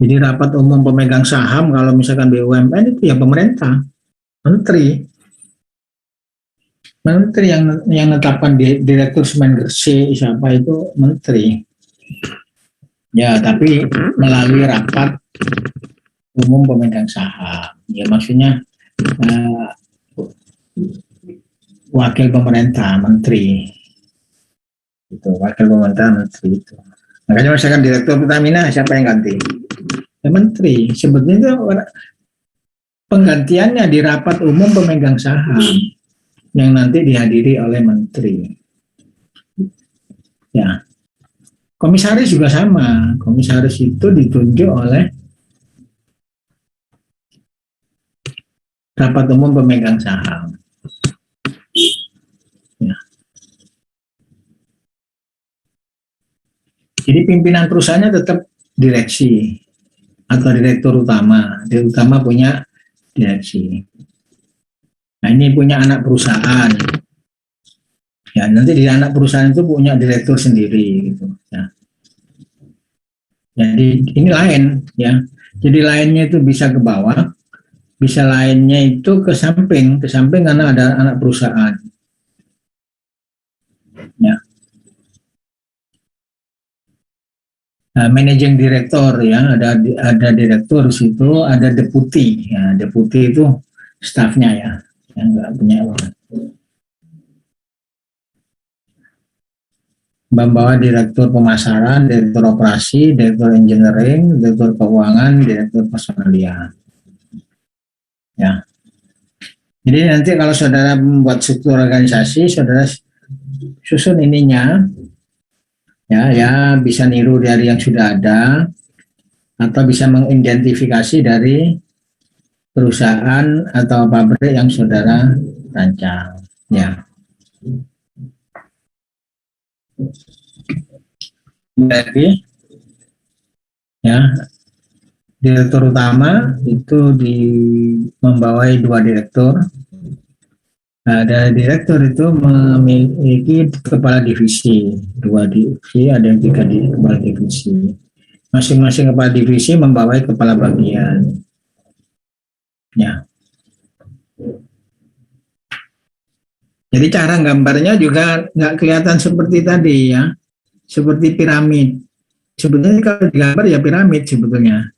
jadi rapat umum pemegang saham kalau misalkan BUMN itu ya pemerintah, menteri yang menetapkan direktur Semen Gresik siapa itu menteri. Ya, tapi melalui rapat umum pemegang saham. Ya, maksudnya wakil pemerintah, menteri. Itu wakil pemerintah, menteri itu. Makanya misalkan direktur Pertamina siapa yang ganti? Ya, menteri. Sebetulnya itu penggantiannya di rapat umum pemegang saham yang nanti dihadiri oleh menteri. Ya. Komisaris juga sama. Komisaris itu ditunjuk oleh rapat umum pemegang saham. Ya. Jadi pimpinan perusahaannya tetap direksi atau direktur utama. Direktur utama punya direksi. Nah, ini punya anak perusahaan. Ya, nanti di anak perusahaan itu punya direktur sendiri gitu. Ya. Jadi ini lain ya. Jadi lainnya itu bisa ke bawah, bisa lainnya itu ke samping karena ada anak perusahaan. Ya. Nah, managing director ya, ada direktur di situ, ada deputi. Ya, deputi itu stafnya ya, yang nggak punya orang. Membawa direktur pemasaran, direktur operasi, direktur engineering, direktur keuangan, direktur personalia. Ya. Jadi nanti kalau saudara membuat struktur organisasi, saudara susun ininya, ya bisa niru dari yang sudah ada, atau bisa mengidentifikasi dari perusahaan atau pabrik yang saudara rancang. Ya. Jadi ya, direktur utama itu membawai 2 direktur. Nah, dari direktur itu memiliki kepala divisi, 2 divisi, ada yang 3 kepala divisi. Masing-masing kepala divisi membawai kepala bagian. Ya. Jadi cara gambarnya juga nggak kelihatan seperti tadi ya, seperti piramid. Sebetulnya kalau digambar ya piramid sebetulnya.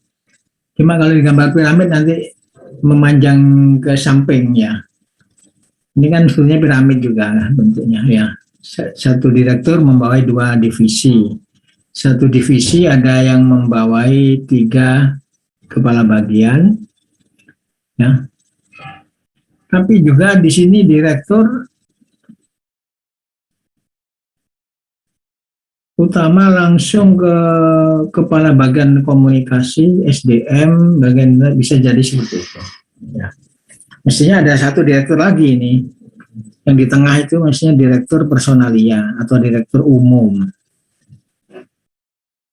Cuma kalau digambar piramid nanti memanjang ke samping ya. Ini kan sebetulnya piramid juga bentuknya ya. Satu direktur membawai 2 divisi. satu divisi ada yang membawai 3 kepala bagian, ya. Tapi juga di sini direktur utama langsung ke kepala bagian komunikasi SDM, bagian bisa jadi seperti itu. Ya. Mestinya ada satu direktur lagi ini, yang di tengah itu mestinya direktur personalia atau direktur umum,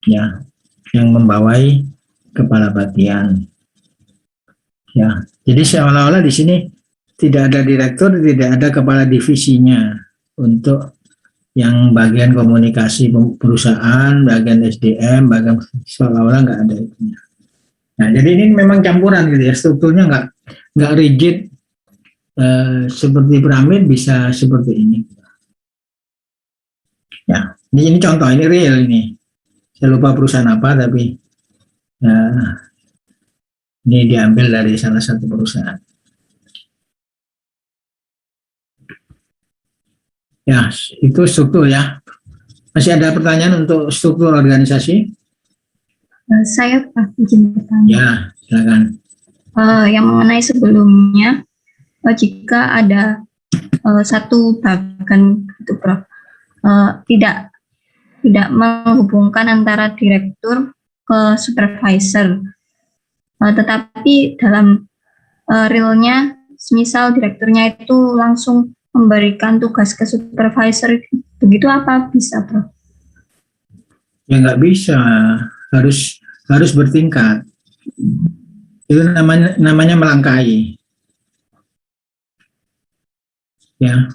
ya, yang membawai kepala bagian. Ya, jadi seolah-olah di sini tidak ada direktur, tidak ada kepala divisinya untuk yang bagian komunikasi perusahaan, bagian SDM, bagian seolah-olah nggak ada itu. Nah, jadi ini memang campuran gitu ya, strukturnya nggak rigid seperti piramid, bisa seperti ini. Ya, ini contoh, ini real ini. Saya lupa perusahaan apa, tapi ini diambil dari salah satu perusahaan. Ya, itu struktur ya. Masih ada pertanyaan untuk struktur organisasi? Saya Pak izin bertanya. Ya, silakan. Yang mengenai sebelumnya, jika ada satu bagian itu Prof, tidak menghubungkan antara direktur ke supervisor, tetapi dalam realnya, misal direkturnya itu langsung memberikan tugas ke supervisor, begitu apa bisa, Prof? Ya nggak bisa, harus bertingkat. Itu namanya melangkahi. Ya,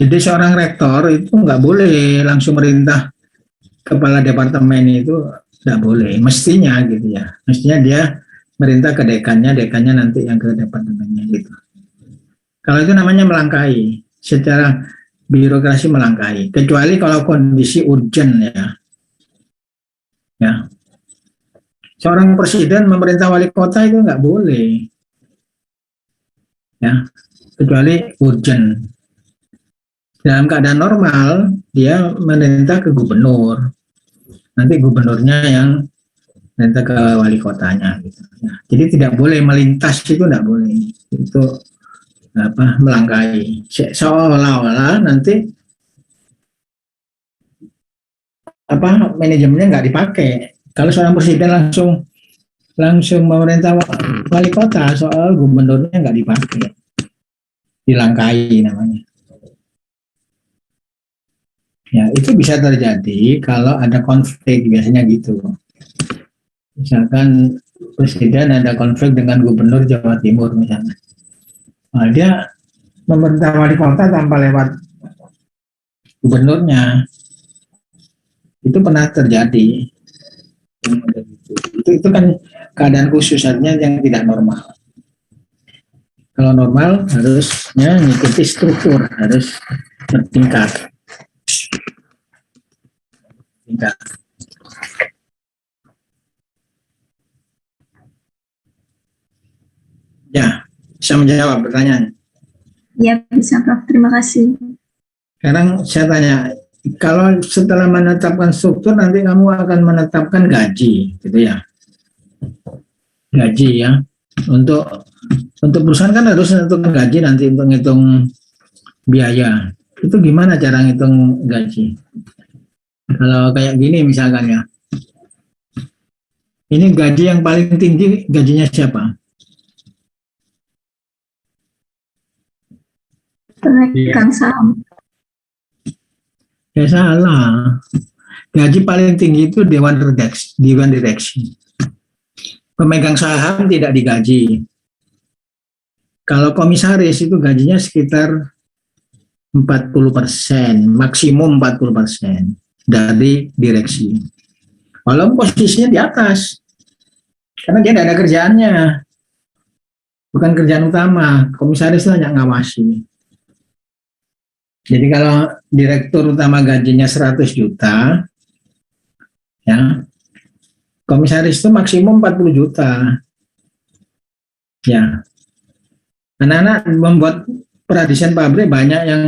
jadi seorang rektor itu nggak boleh langsung merintah kepala departemen, itu nggak boleh. Mestinya gitu ya, mestinya dia merintah ke dekannya nanti yang ke departemennya gitu. Kalau itu namanya melangkahi. Secara birokrasi melangkahi, kecuali kalau kondisi urgent ya. Seorang presiden memerintah wali kota itu nggak boleh, ya, kecuali urgent. Dalam keadaan normal dia memerintah ke gubernur, nanti gubernurnya yang memerintah ke wali kotanya gitu. Nah, jadi tidak boleh melintas, itu tidak boleh, itu melangkahi, seolah-olah nanti manajemennya nggak dipakai. Kalau seorang presiden langsung memerintah wali kota, soal gubernurnya nggak dipakai, dilangkahi namanya. Ya, itu bisa terjadi kalau ada konflik, biasanya gitu. Misalkan presiden ada konflik dengan gubernur Jawa Timur misalnya. Nah, dia memerintah wali kota tanpa lewat gubernurnya. Itu pernah terjadi. Itu kan keadaan khusus, artinya yang tidak normal. Kalau normal harusnya mengikuti struktur, harus bertingkat. Ya, bisa menjawab pertanyaan. Ya, bisa Prof. Terima kasih. Sekarang saya tanya, kalau setelah menetapkan struktur nanti kamu akan menetapkan gaji, gitu ya? Gaji ya. Untuk perusahaan kan harus menentukan gaji nanti untuk ngitung biaya. Itu gimana cara ngitung gaji? Kalau kayak gini misalkan ya, ini gaji yang paling tinggi, gajinya siapa? Pemegang saham. Ya salah. Gaji paling tinggi itu dewan direksi. Pemegang saham tidak digaji. Kalau komisaris itu gajinya sekitar 40%, maksimum 40% dari direksi. Walaupun posisinya di atas, karena dia tidak ada kerjaannya, bukan kerjaan utama. Komisaris itu hanya ngawasi. Jadi kalau direktur utama gajinya 100 juta, ya, komisaris itu maksimum 40 juta. Ya, anak-anak membuat peradesan pabrik banyak yang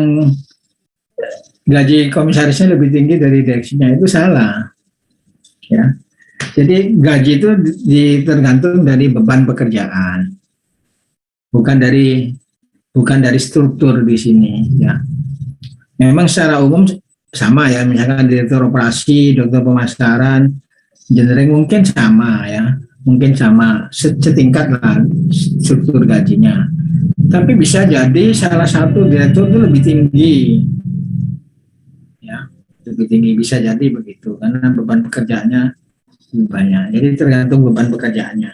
gaji komisarisnya lebih tinggi dari direksinya, itu salah. Ya. Jadi gaji itu tergantung dari beban pekerjaan, bukan dari struktur di sini. Ya. Memang secara umum sama ya, misalkan direktur operasi, dokter pemasaran, genering mungkin sama ya, mungkin sama setingkat lah struktur gajinya. Tapi bisa jadi salah satu direktur itu lebih tinggi, ya, lebih tinggi bisa jadi begitu karena beban pekerjaannya lebih banyak. Jadi tergantung beban pekerjaannya.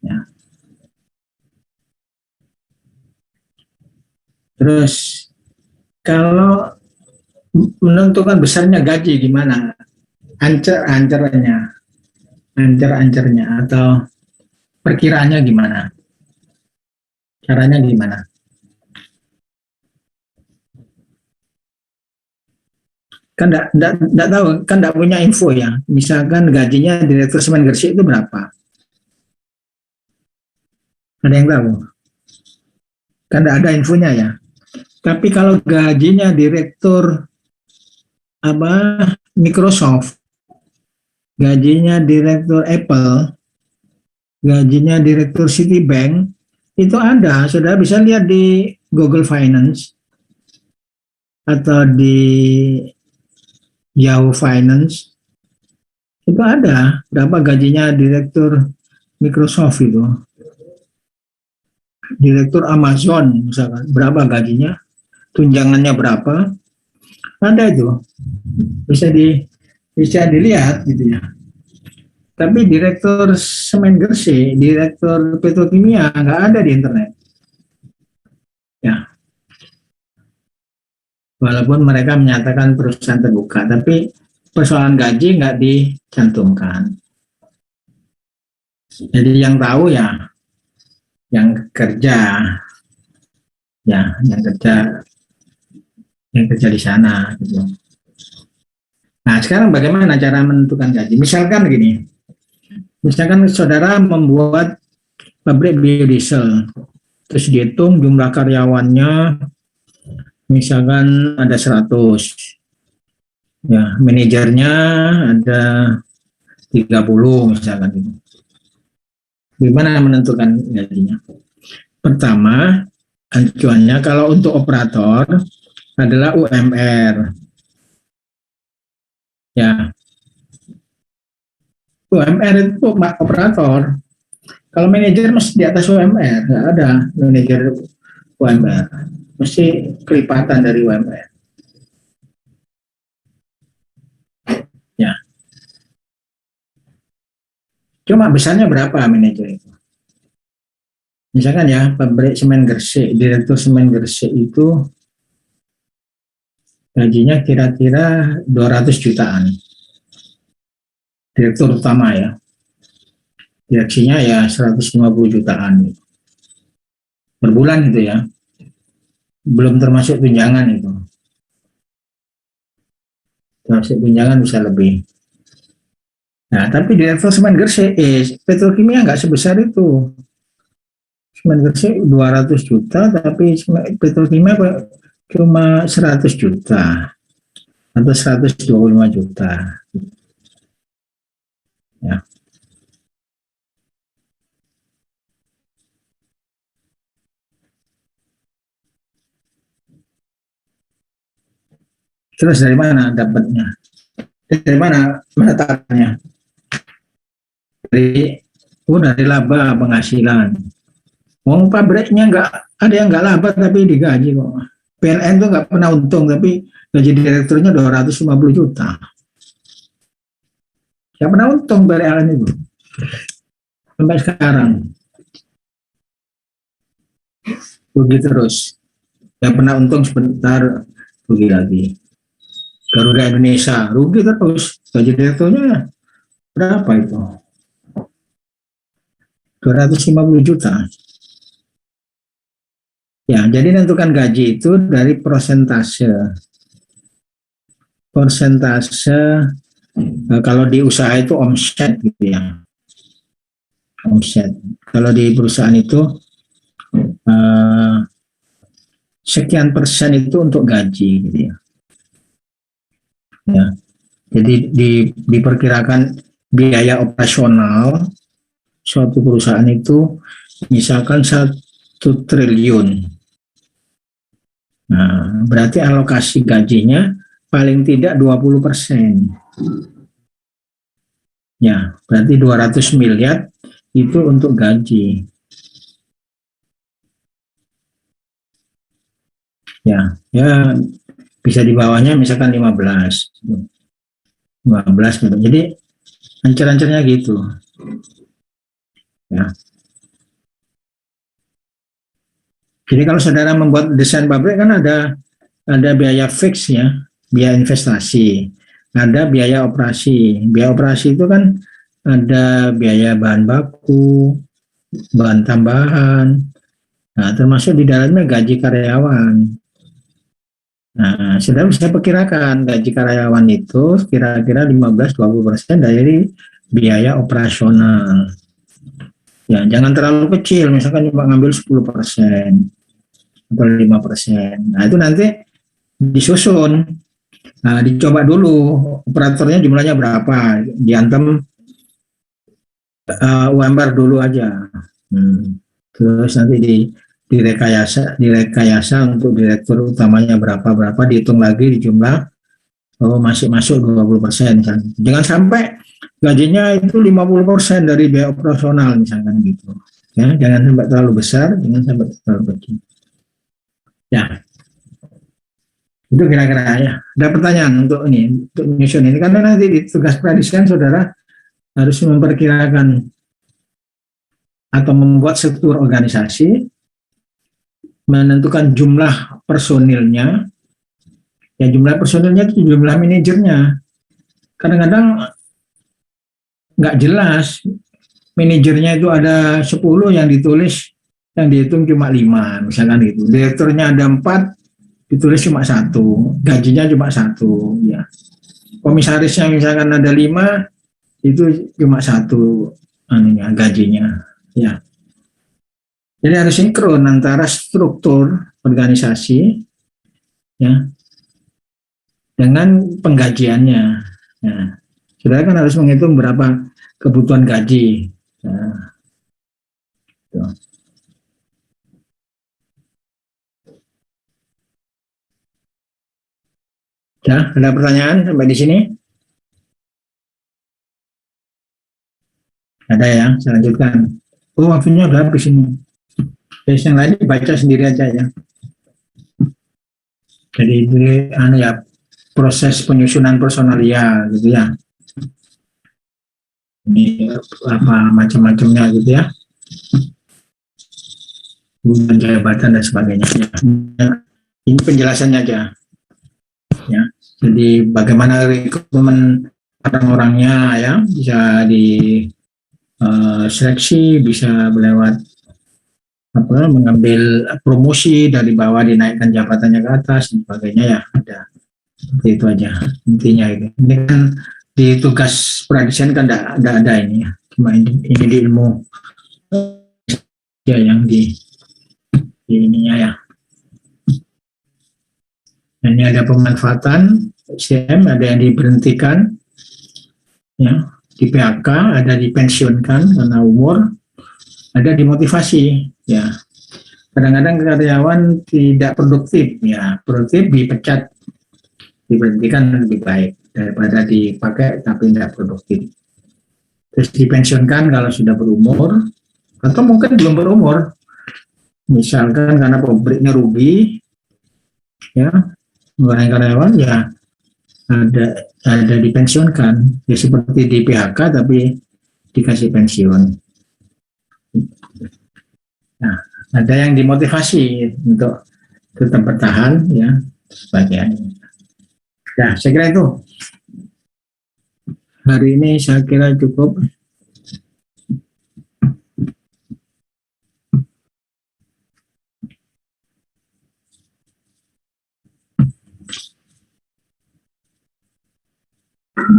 Ya. Terus kalau menentukan besarnya gaji gimana? Ancer-ancernya atau perkiraannya gimana? Caranya gimana? Kan enggak tahu, kan enggak punya info ya. Misalkan gajinya direktur semen Gresik itu berapa? Ada yang tahu? Kan enggak ada infonya ya. Tapi kalau gajinya direktur Microsoft, gajinya direktur Apple, gajinya direktur Citibank, itu ada, sudah bisa lihat di Google Finance atau di Yahoo Finance, itu ada berapa gajinya direktur Microsoft itu, direktur Amazon misalkan, berapa gajinya, tunjangannya berapa, ada itu, bisa dilihat gitu ya. Tapi direktur semen Gresik, direktur petrokimia nggak ada di internet. Ya. Walaupun mereka menyatakan perusahaan terbuka, tapi persoalan gaji nggak dicantumkan. Jadi yang tahu ya yang kerja, ya yang kerja di sana. Gitu. Nah sekarang bagaimana cara menentukan gaji? Misalkan gini, misalkan saudara membuat pabrik biodiesel, terus dihitung jumlah karyawannya, misalkan ada 100, ya manajernya ada 30 misalkan gitu. Gimana menentukan gajinya? Pertama, acuannya kalau untuk operator adalah UMR. Ya. UMR itu operator. Kalau manajer mesti di atas UMR, nggak ada manajer UMR. Mesti kelipatan dari UMR. Ya. Cuma besarnya berapa manajer itu? Misalkan ya, pabrik semen Gresik, direktur semen Gresik itu gajinya kira-kira 200 jutaan. Direktur utama ya. Direksinya ya 150 jutaan. Per bulan gitu ya. Belum termasuk tunjangan itu. Termasuk tunjangan bisa lebih. Nah, tapi direktur semen Gresik, petrokimia nggak sebesar itu. Semen Gresik 200 juta, tapi petrokimia cuma 100 juta atau 125 juta. Ya. Terus dari mana dapatnya? Dari mana menetapkannya? Dari laba penghasilan. Wong pabriknya nggak ada yang nggak laba tapi digaji kok. PLN tuh nggak pernah untung tapi gaji direkturnya 250 juta. Nggak pernah untung PLN itu sampai sekarang. Rugi terus. Nggak pernah untung sebentar, rugi lagi. Garuda Indonesia rugi terus. Gaji direkturnya berapa itu? 250 juta. Ya, jadi menentukan gaji itu dari persentase. Kalau di usaha itu omset gitu ya. Omset. Kalau di perusahaan itu sekian persen itu untuk gaji gitu ya. Ya. Jadi diperkirakan biaya operasional suatu perusahaan itu misalkan 1 triliun. Nah, berarti alokasi gajinya paling tidak 20%. Ya, berarti 200 miliar itu untuk gaji. Ya, bisa di bawahnya misalkan 15 gitu. Jadi ancar-ancarnya gitu. Ya. Jadi kalau saudara membuat desain pabrik kan ada biaya fix ya, biaya investasi, ada biaya operasi. Biaya operasi itu kan ada biaya bahan baku, bahan tambahan. Nah, termasuk di dalamnya gaji karyawan. Nah, saudara bisa perkirakan gaji karyawan itu kira-kira 15-20% dari biaya operasional. Ya, jangan terlalu kecil, misalkan cuma ngambil 10% atau 5%. Nah, itu nanti disusun. Nah, dicoba dulu operatornya jumlahnya berapa, diantem UMR dulu aja. Terus nanti direkayasa untuk direktur utamanya berapa, dihitung lagi di jumlah, masih masuk 20% kan. Jangan sampai gajinya itu 50% dari biaya operasional misalkan gitu. Ya, jangan sampai terlalu besar, jangan sampai terlalu kecil. Ya. Itu kira-kira ya. Ada pertanyaan untuk menyusun ini, karena nanti di tugas pradesain saudara harus memperkirakan atau membuat struktur organisasi, menentukan jumlah personilnya. Ya, jumlah personilnya itu jumlah manajernya. Kadang-kadang nggak jelas, manajernya itu ada 10 yang ditulis, yang dihitung cuma 5 misalkan gitu. Direkturnya ada 4, ditulis cuma 1, gajinya cuma 1 ya. Komisarisnya misalkan ada 5, itu cuma 1 gajinya ya. Jadi harus sinkron antara struktur organisasi ya dengan penggajiannya. Nah, saudara kan harus menghitung berapa kebutuhan gaji. Nah, ya, ada pertanyaan sampai di sini? Ada ya, saya lanjutkan. Oh, waktunya udah habis ini. Jadi yang lain dibaca sendiri aja ya. Jadi ini ya proses penyusunan personalia gitu ya. Ini apa macam-macamnya gitu ya. Hubungan jabatan dan sebagainya. Ya. Ini penjelasannya aja. Ya. Jadi bagaimana rekrutmen orang-orangnya ya, bisa di seleksi, bisa lewat mengambil promosi dari bawah, dinaikkan jabatannya ke atas dan sebagainya ya. Ada seperti itu aja intinya itu. Ini kan di tugas pradesain kan ada ini ya, cuma ini di ilmu ya yang di ininya ya. Dan ini ada pemanfaatan SDM, ada yang diberhentikan ya, di PHK, ada dipensiunkan karena umur, ada dimotivasi ya. Kadang-kadang karyawan tidak produktif ya, produktif dipecat, diberhentikan lebih baik daripada dipakai tapi tidak produktif. Terus dipensiunkan kalau sudah berumur atau mungkin belum berumur, misalkan karena pabriknya rugi ya, mengurangi karyawan ya, ada dipensiunkan ya, seperti di PHK tapi dikasih pensiun. Nah, ada yang dimotivasi untuk tetap bertahan ya, sebagainya. Ya, saya kira itu. Hari ini saya kira cukup.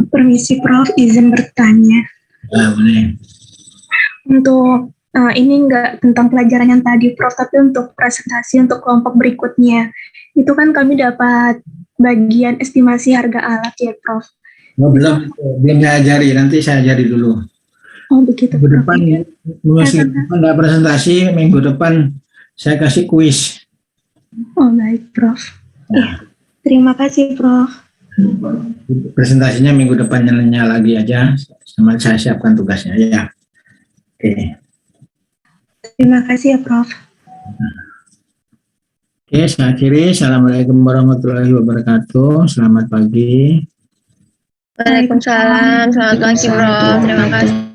Permisi Prof, izin bertanya. Ya, boleh. Untuk ini enggak tentang pelajaran yang tadi Prof, tapi untuk presentasi untuk kelompok berikutnya. Itu kan kami dapat bagian estimasi harga alat ya Prof. Oh, belum saya ajari, nanti saya ajari dulu. Oh begitu. Minggu Prof. depan, minggu depan nggak presentasi, minggu depan saya kasih kuis. Oh baik Prof. Iya. Terima kasih Prof. Presentasinya minggu depannya lagi aja, sama saya siapkan tugasnya ya. Oke. Terima kasih ya Prof. Oke, saya akhiri. Assalamualaikum warahmatullahi wabarakatuh. Selamat pagi. Waalaikumsalam. Selamat pagi, Prof. Terima kasih.